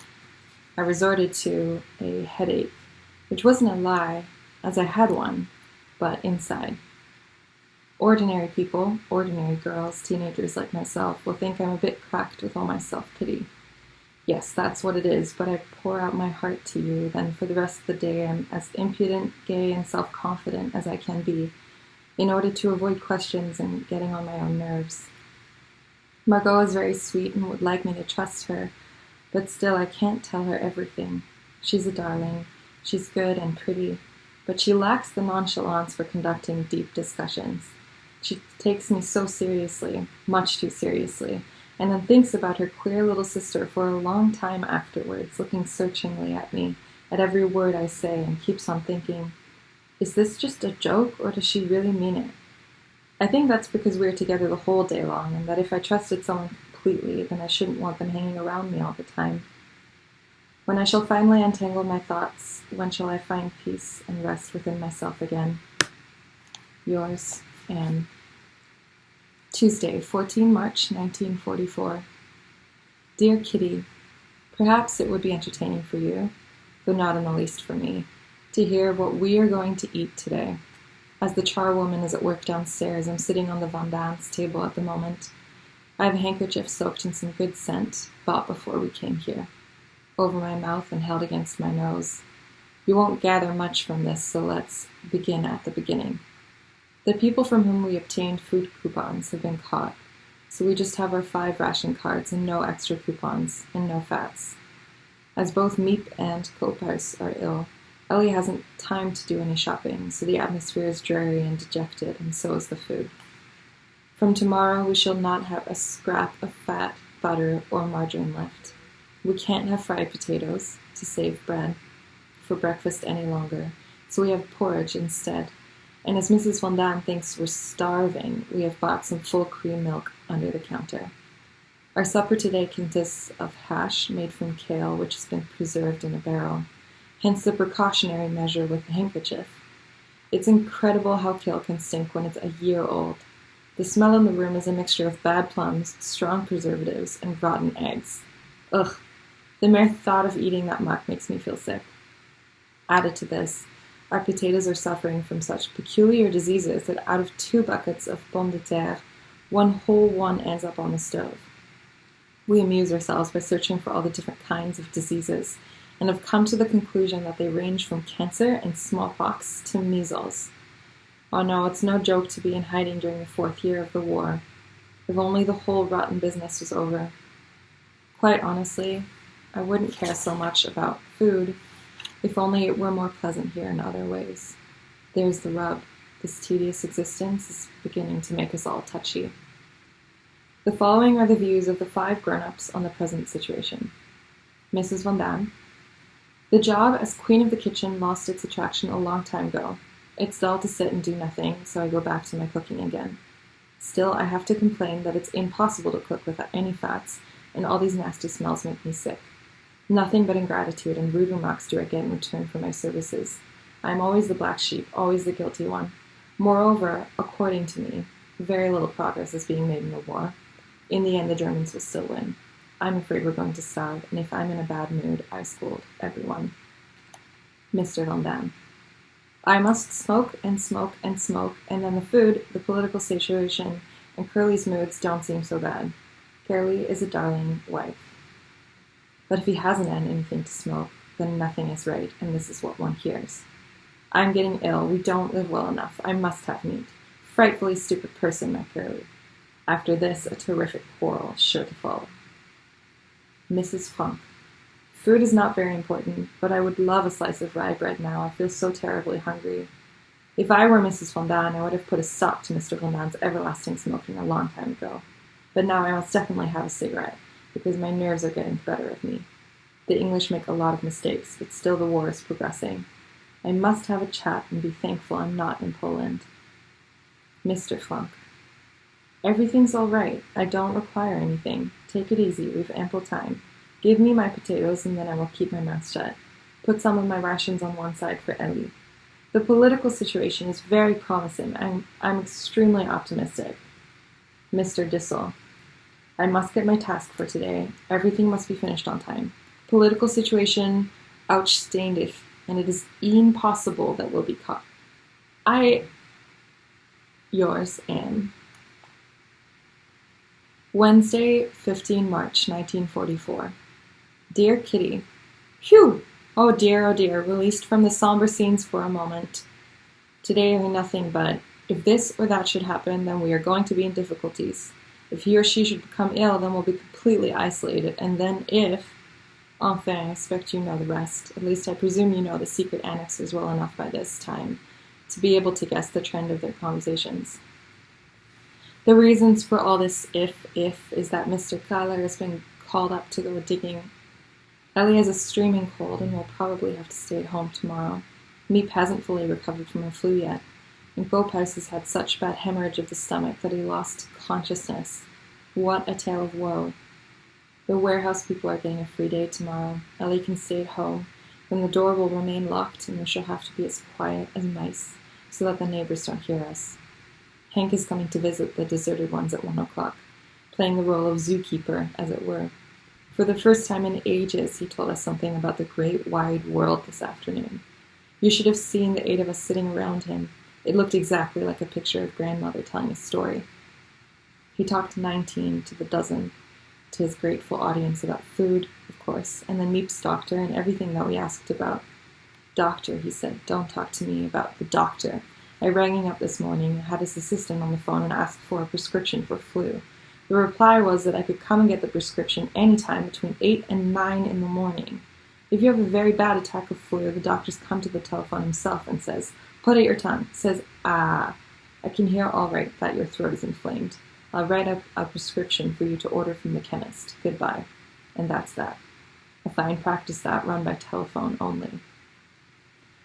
I resorted to a headache, which wasn't a lie, as I had one, but inside. Ordinary people, ordinary girls, teenagers like myself, will think I'm a bit cracked with all my self-pity. Yes, that's what it is, but I pour out my heart to you, then for the rest of the day I'm as impudent, gay, and self-confident as I can be, in order to avoid questions and getting on my own nerves. Margot is very sweet and would like me to trust her, but still I can't tell her everything. She's a darling, she's good and pretty, but she lacks the nonchalance for conducting deep discussions. She takes me so seriously, much too seriously, and then thinks about her queer little sister for a long time afterwards, looking searchingly at me, at every word I say, and keeps on thinking, is this just a joke, or does she really mean it? I think that's because we're together the whole day long, and that if I trusted someone completely, then I shouldn't want them hanging around me all the time. When I shall finally untangle my thoughts, when shall I find peace and rest within myself again? Yours, Anne. Tuesday, 14 March 1944. Dear Kitty, perhaps it would be entertaining for you, though not in the least for me, to hear what we are going to eat today. As the charwoman is at work downstairs, I'm sitting on the Vendan's table at the moment. I have a handkerchief soaked in some good scent, bought before we came here, over my mouth and held against my nose. You won't gather much from this, so let's begin at the beginning. The people from whom we obtained food coupons have been caught, so we just have our 5 ration cards and no extra coupons, and no fats. As both Miep and Koophuis are ill, Ellie hasn't time to do any shopping, so the atmosphere is dreary and dejected, and so is the food. From tomorrow we shall not have a scrap of fat, butter, or margarine left. We can't have fried potatoes, to save bread, for breakfast any longer, so we have porridge instead. And as Mrs. Vendan thinks we're starving, we have bought some full cream milk under the counter. Our supper today consists of hash made from kale, which has been preserved in a barrel, hence the precautionary measure with the handkerchief. It's incredible how kale can stink when it's a year old. The smell in the room is a mixture of bad plums, strong preservatives, and rotten eggs. Ugh, the mere thought of eating that muck makes me feel sick. Added to this, our potatoes are suffering from such peculiar diseases that out of 2 buckets of pommes de terre, one whole one ends up on the stove. We amuse ourselves by searching for all the different kinds of diseases, and have come to the conclusion that they range from cancer and smallpox to measles. Oh no, it's no joke to be in hiding during the 4th year of the war. If only the whole rotten business was over. Quite honestly, I wouldn't care so much about food, if only it were more pleasant here in other ways. There's the rub. This tedious existence is beginning to make us all touchy. The following are the views of the 5 grown-ups on the present situation. Mrs. Vendan. The job as queen of the kitchen lost its attraction a long time ago. It's dull to sit and do nothing, so I go back to my cooking again. Still, I have to complain that it's impossible to cook without any fats, and all these nasty smells make me sick. Nothing but ingratitude and rude remarks do I get in return for my services. I am always the black sheep, always the guilty one. Moreover, according to me, very little progress is being made in the war. In the end, the Germans will still win. I'm afraid we're going to starve, and if I'm in a bad mood, I scold everyone. Mr. Vendan. I must smoke and smoke and smoke, and then the food, the political situation, and Curly's moods don't seem so bad. Curly is a darling wife. But if he hasn't had anything to smoke, then nothing is right, and this is what one hears. I'm getting ill, we don't live well enough, I must have meat. Frightfully stupid person, my Curly. After this, a terrific quarrel is sure to follow. Mrs. Frank. Food is not very important, but I would love a slice of rye bread now. I feel so terribly hungry. If I were Mrs. Vendan, I would have put a stop to Mr. Vendan's everlasting smoking a long time ago. But now I must definitely have a cigarette, because my nerves are getting the better of me. The English make a lot of mistakes, but still the war is progressing. I must have a chat and be thankful I'm not in Poland. Mr. Frank. Everything's all right. I don't require anything. Take it easy. We've ample time. Give me my potatoes, and then I will keep my mouth shut. Put some of my rations on one side for Ellie. The political situation is very promising. I'm extremely optimistic. Mr. Dissel. I must get my task for today. Everything must be finished on time. Political situation outstanding, and it is impossible that we'll be caught. Yours, Anne. Wednesday, 15 March, 1944. Dear Kitty. Phew! Oh dear, released from the somber scenes for a moment. Today I mean nothing but, if this or that should happen, then we are going to be in difficulties. If he or she should become ill, then we'll be completely isolated, and then if... Enfin, I expect you know the rest. At least I presume you know the secret annexes well enough by this time to be able to guess the trend of their conversations. The reasons for all this if is that Mr. Kahler has been called up to go digging. Ellie has a streaming cold and will probably have to stay at home tomorrow. Miep hasn't fully recovered from her flu yet, and Koophuis has had such bad hemorrhage of the stomach that he lost consciousness. What a tale of woe. The warehouse people are getting a free day tomorrow. Ellie can stay at home. Then the door will remain locked and we shall have to be as quiet as mice, so that the neighbors don't hear us. Hank is coming to visit the deserted ones at 1 o'clock, playing the role of zookeeper, as it were. For the first time in ages, he told us something about the great wide world this afternoon. You should have seen the 8 of us sitting around him. It looked exactly like a picture of grandmother telling a story. He talked 19 to the dozen, to his grateful audience about food, of course, and the Meeps doctor and everything that we asked about. Doctor, he said, don't talk to me about the doctor. I rang him up this morning, had his assistant on the phone, and asked for a prescription for flu. The reply was that I could come and get the prescription anytime between 8 and 9 in the morning. If you have a very bad attack of flu, the doctor's come to the telephone himself and says, put out your tongue. Says, ah. I can hear all right that your throat is inflamed. I'll write up a prescription for you to order from the chemist. Goodbye. And that's that. A fine practice that, run by telephone only.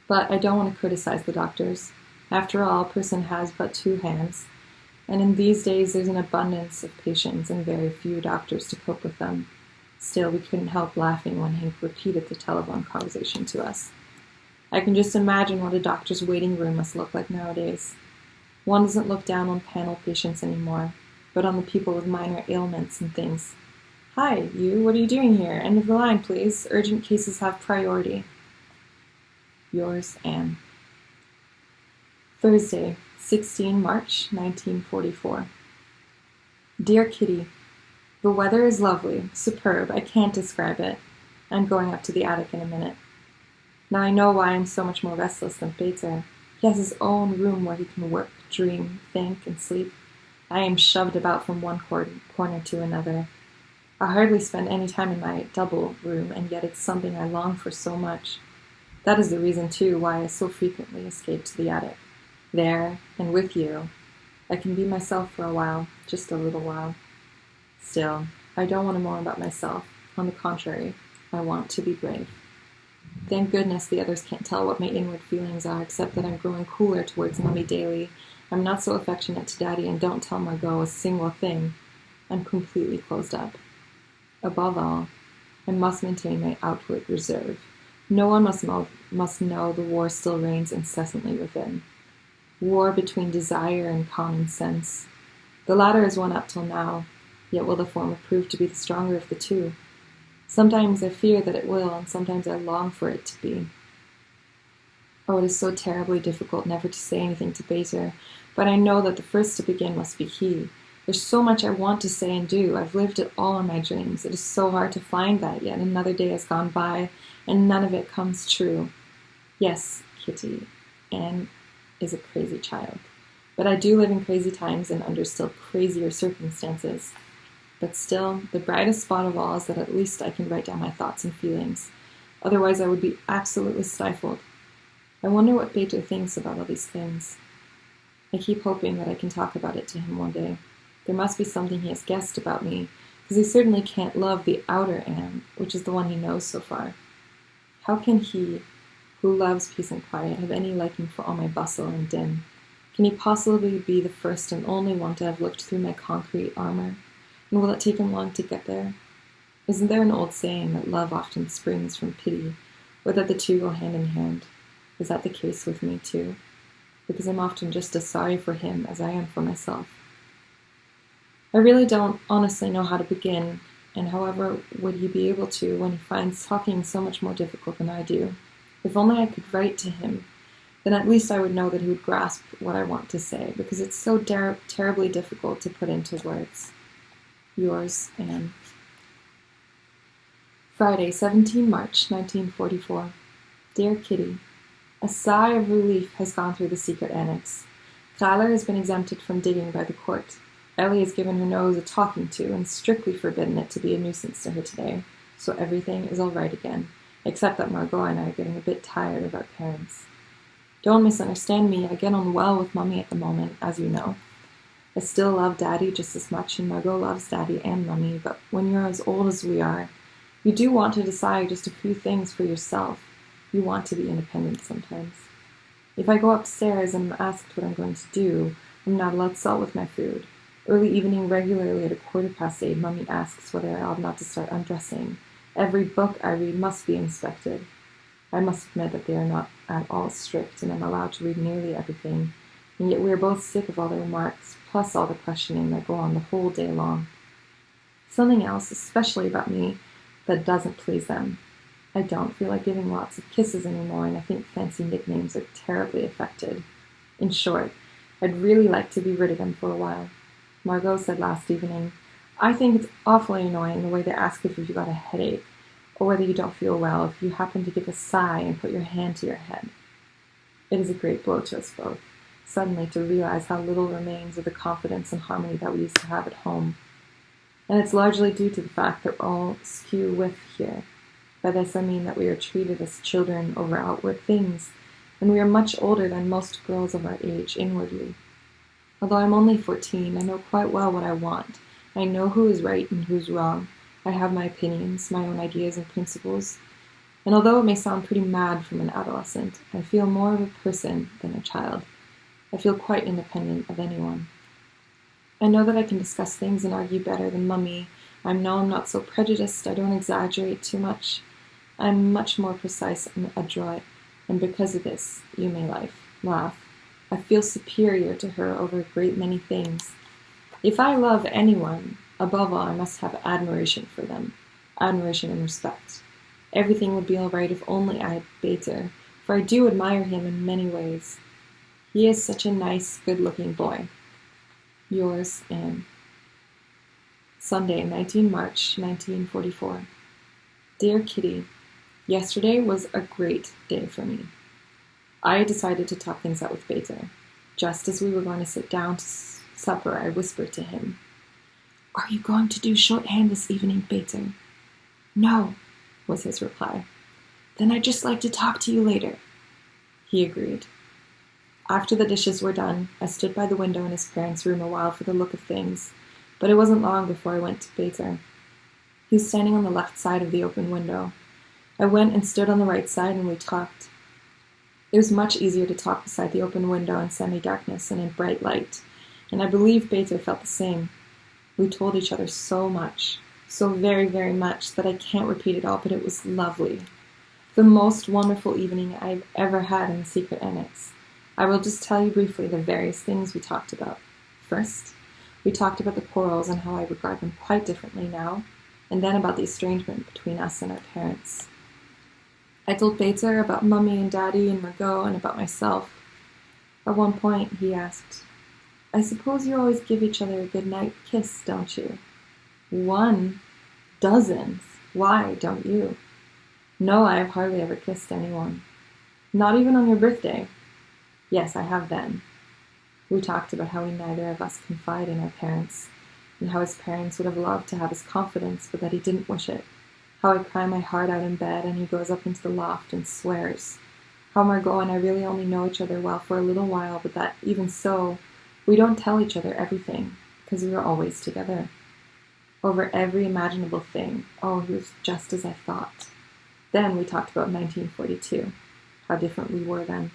But I don't want to criticize the doctors. After all, a person has but 2 hands. And in these days, there's an abundance of patients and very few doctors to cope with them. Still, we couldn't help laughing when Hank repeated the telephone conversation to us. I can just imagine what a doctor's waiting room must look like nowadays. One doesn't look down on panel patients anymore, but on the people with minor ailments and things. Hi, you, what are you doing here? End of the line, please. Urgent cases have priority. Yours, Anne. Thursday, 16 March, 1944. Dear Kitty, the weather is lovely, superb, I can't describe it. I'm going up to the attic in a minute. Now I know why I'm so much more restless than Peter. He has his own room where he can work, dream, think, and sleep. I am shoved about from one corner to another. I hardly spend any time in my double room, and yet it's something I long for so much. That is the reason, too, why I so frequently escape to the attic. There, and with you, I can be myself for a while, just a little while. Still, I don't want to moan about myself. On the contrary, I want to be brave. Thank goodness the others can't tell what my inward feelings are, except that I'm growing cooler towards Mummy daily. I'm not so affectionate to Daddy, and don't tell Margot a single thing. I'm completely closed up. Above all, I must maintain my outward reserve. No one must know the war still reigns incessantly within. War between desire and common sense. The latter has won up till now, yet will the former prove to be the stronger of the two? Sometimes I fear that it will, and sometimes I long for it to be. Oh, it is so terribly difficult never to say anything to Bezer, but I know that the first to begin must be he. There's so much I want to say and do. I've lived it all in my dreams. It is so hard to find that, yet another day has gone by, and none of it comes true. Yes, Kitty, Anne is a crazy child. But I do live in crazy times and under still crazier circumstances. But still, the brightest spot of all is that at least I can write down my thoughts and feelings. Otherwise I would be absolutely stifled. I wonder what Peter thinks about all these things. I keep hoping that I can talk about it to him one day. There must be something he has guessed about me, because he certainly can't love the outer Anne, which is the one he knows so far. How can he, who loves peace and quiet, have any liking for all my bustle and din? Can he possibly be the first and only one to have looked through my concrete armor? And will it take him long to get there? Isn't there an old saying that love often springs from pity, or that the two go hand in hand? Is that the case with me, too? Because I'm often just as sorry for him as I am for myself. I really don't honestly know how to begin, and however would he be able to when he finds talking so much more difficult than I do? If only I could write to him, then at least I would know that he would grasp what I want to say, because it's so terribly difficult to put into words. Yours, Anne. Friday, 17 March, 1944. Dear Kitty, a sigh of relief has gone through the secret annex. Thaler has been exempted from digging by the court. Ellie has given her nose a talking to and strictly forbidden it to be a nuisance to her today, so everything is all right again, except that Margot and I are getting a bit tired of our parents. Don't misunderstand me, I get on well with Mummy at the moment, as you know. I still love Daddy just as much, and Margot loves Daddy and Mummy, but when you're as old as we are, you do want to decide just a few things for yourself. You want to be independent sometimes. If I go upstairs and am asked what I'm going to do, I'm not allowed salt with my food. Early evening, regularly at 8:15, Mummy asks whether I ought not to start undressing. Every book I read must be inspected. I must admit that they are not at all strict and am allowed to read nearly everything, and yet we are both sick of all the remarks, plus all the questioning that go on the whole day long. Something else, especially about me, that doesn't please them. I don't feel like giving lots of kisses anymore, and I think fancy nicknames are terribly affected. In short, I'd really like to be rid of them for a while. Margot said last evening, "I think it's awfully annoying the way they ask if you've got a headache, or whether you don't feel well if you happen to give a sigh and put your hand to your head." It is a great blow to us both, suddenly to realize how little remains of the confidence and harmony that we used to have at home. And it's largely due to the fact that we're all skew with here. By this I mean that we are treated as children over outward things, and we are much older than most girls of our age inwardly. Although I'm only 14, I know quite well what I want. I know who is right and who's wrong. I have my opinions, my own ideas and principles. And although it may sound pretty mad from an adolescent, I feel more of a person than a child. I feel quite independent of anyone. I know that I can discuss things and argue better than Mummy. I know I'm not so prejudiced, I don't exaggerate too much. I'm much more precise and adroit, and because of this, you may laugh. I feel superior to her over a great many things. If I love anyone, above all, I must have admiration for them, admiration and respect. Everything would be all right if only I had Peter, for I do admire him in many ways. He is such a nice, good-looking boy. Yours, Anne. Sunday, 19 March, 1944. Dear Kitty, yesterday was a great day for me. I decided to talk things out with Peter. Just as we were going to sit down to supper, I whispered to him, "Are you going to do shorthand this evening, Peter?" "No," was his reply. "Then I'd just like to talk to you later." He agreed. After the dishes were done, I stood by the window in his parents' room a while for the look of things, but it wasn't long before I went to Peter. He was standing on the left side of the open window. I went and stood on the right side, and we talked. It was much easier to talk beside the open window in semi-darkness and in bright light, and I believe Peter felt the same. We told each other so much, so very, very much, that I can't repeat it all, but it was lovely. The most wonderful evening I've ever had in the secret annex. I will just tell you briefly the various things we talked about. First, we talked about the quarrels and how I regard them quite differently now, and then about the estrangement between us and our parents. I told Peter about Mummy and Daddy and Margot and about myself. At one point, he asked, "I suppose you always give each other a good-night kiss, don't you?" "1 dozens. Why don't you?" "No, I have hardly ever kissed anyone." "Not even on your birthday?" "Yes, I have then." We talked about how we neither of us confide in our parents, and how his parents would have loved to have his confidence, but that he didn't wish it. How I cry my heart out in bed, and he goes up into the loft and swears. How Margot and I really only know each other well for a little while, but that, even so, we don't tell each other everything, because we are always together. Over every imaginable thing. Oh, he was just as I thought. Then we talked about 1942, how different we were then.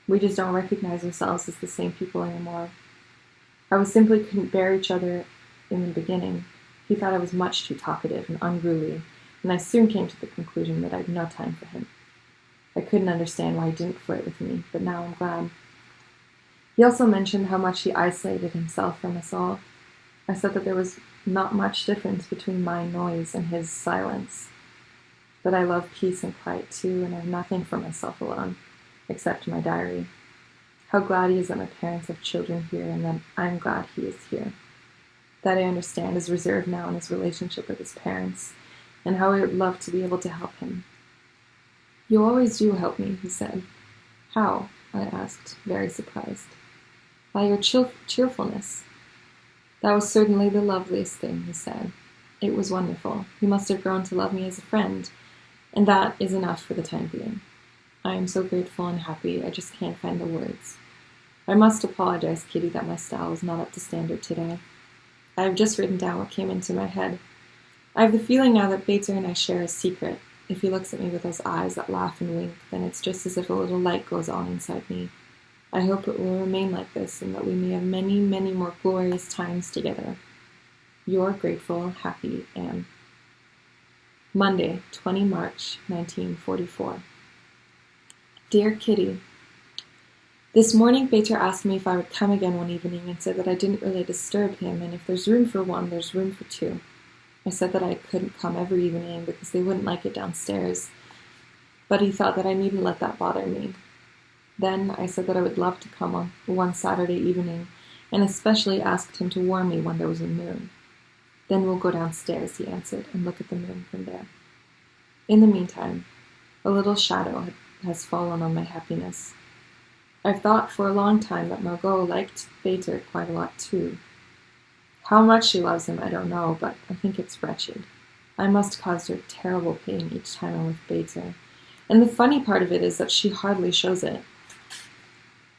We just don't recognize ourselves as the same people anymore. How we simply couldn't bear each other in the beginning. He thought I was much too talkative and unruly, and I soon came to the conclusion that I had no time for him. I couldn't understand why he didn't flirt with me, but now I'm glad. He also mentioned how much he isolated himself from us all. I said that there was not much difference between my noise and his silence. That I love peace and quiet too, and have nothing for myself alone, except my diary. How glad he is that my parents have children here, and that I'm glad he is here. That I understand his reserve now in his relationship with his parents, and how I would love to be able to help him. "You always do help me," he said. "How?" I asked, very surprised. "By your cheerfulness." "That was certainly the loveliest thing," he said. "It was wonderful. You must have grown to love me as a friend, and that is enough for the time being. I am so grateful and happy, I just can't find the words. I must apologize, Kitty, that my style is not up to standard today. I have just written down what came into my head. I have the feeling now that Peter and I share a secret. If he looks at me with those eyes that laugh and wink, then it's just as if a little light goes on inside me. I hope it will remain like this, and that we may have many, many more glorious times together. Your grateful, happy Anne. Monday, 20 March, 1944. Dear Kitty, this morning Bater asked me if I would come again one evening and said that I didn't really disturb him, and if there's room for one, there's room for two. I said that I couldn't come every evening because they wouldn't like it downstairs, but he thought that I needn't let that bother me. Then I said that I would love to come on one Saturday evening, and especially asked him to warn me when there was a moon. Then we'll go downstairs, he answered, and look at the moon from there. In the meantime, a little shadow has fallen on my happiness. I've thought for a long time that Margot liked Bater quite a lot too. How much she loves him, I don't know, but I think it's wretched. I must cause her terrible pain each time I'm with Bater. And the funny part of it is that she hardly shows it.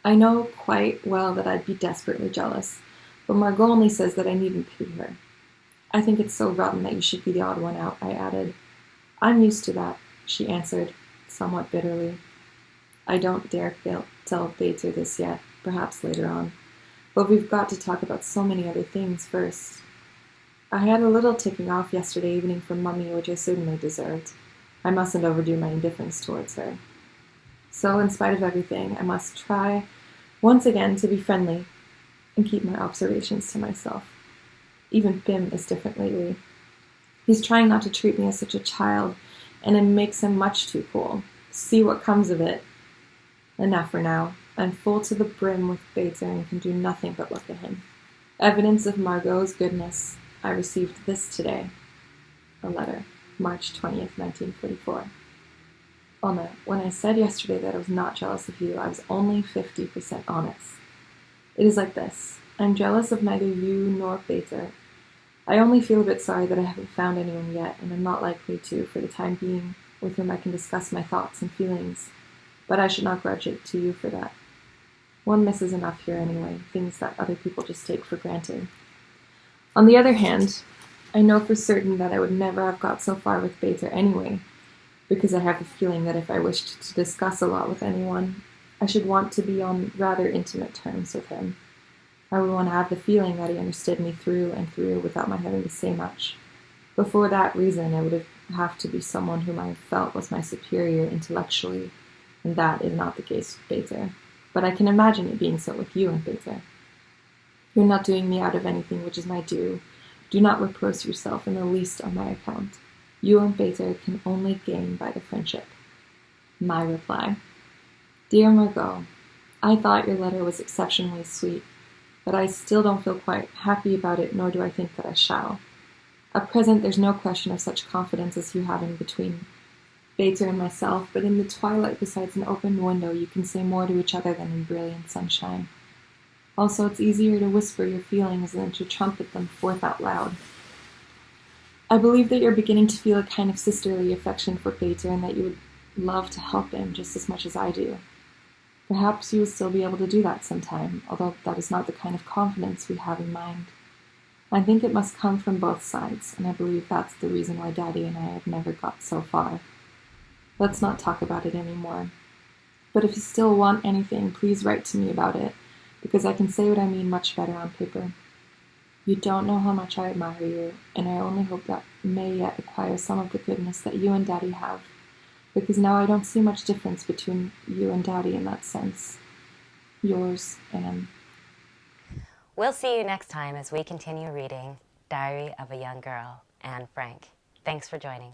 I know quite well that I'd be desperately jealous, but Margot only says that I needn't pity her. I think it's so rotten that you should be the odd one out, I added. I'm used to that, she answered, somewhat bitterly. I don't dare tell Bater this yet, perhaps later on. But we've got to talk about so many other things first. I had a little ticking off yesterday evening from Mummy, which I certainly deserved. I mustn't overdo my indifference towards her. So, in spite of everything, I must try once again to be friendly and keep my observations to myself. Even Pim is different lately. He's trying not to treat me as such a child, and it makes him much too cool. See what comes of it. Enough for now. I'm full to the brim with Bater and can do nothing but look at him. Evidence of Margot's goodness. I received this today. A letter. March 20th, 1944. Alma, when I said yesterday that I was not jealous of you, I was only 50% honest. It is like this. I'm jealous of neither you nor Bater. I only feel a bit sorry that I haven't found anyone yet, and I'm not likely to for the time being, with whom I can discuss my thoughts and feelings. But I should not grudge it to you for that. One misses enough here anyway, things that other people just take for granted. On the other hand, I know for certain that I would never have got so far with Bater anyway, because I have the feeling that if I wished to discuss a lot with anyone, I should want to be on rather intimate terms with him. I would want to have the feeling that he understood me through and through without my having to say much. But for that reason, I would have to be someone whom I felt was my superior intellectually, and that is not the case with Bater. But I can imagine it being so with you and Bater. You're not doing me out of anything which is my due. Do not reproach yourself in the least on my account. You and Bater can only gain by the friendship. My reply. Dear Margot, I thought your letter was exceptionally sweet, but I still don't feel quite happy about it, nor do I think that I shall. At present, there's no question of such confidence as you have in between Bater and myself, but in the twilight besides an open window, you can say more to each other than in brilliant sunshine. Also, it's easier to whisper your feelings than to trumpet them forth out loud. I believe that you're beginning to feel a kind of sisterly affection for Bater and that you would love to help him just as much as I do. Perhaps you will still be able to do that sometime, although that is not the kind of confidence we have in mind. I think it must come from both sides, and I believe that's the reason why Daddy and I have never got so far. Let's not talk about it anymore. But if you still want anything, please write to me about it, because I can say what I mean much better on paper. You don't know how much I admire you, and I only hope that may yet acquire some of the goodness that you and Daddy have, because now I don't see much difference between you and Daddy in that sense. Yours, Anne. We'll see you next time as we continue reading Diary of a Young Girl, Anne Frank. Thanks for joining.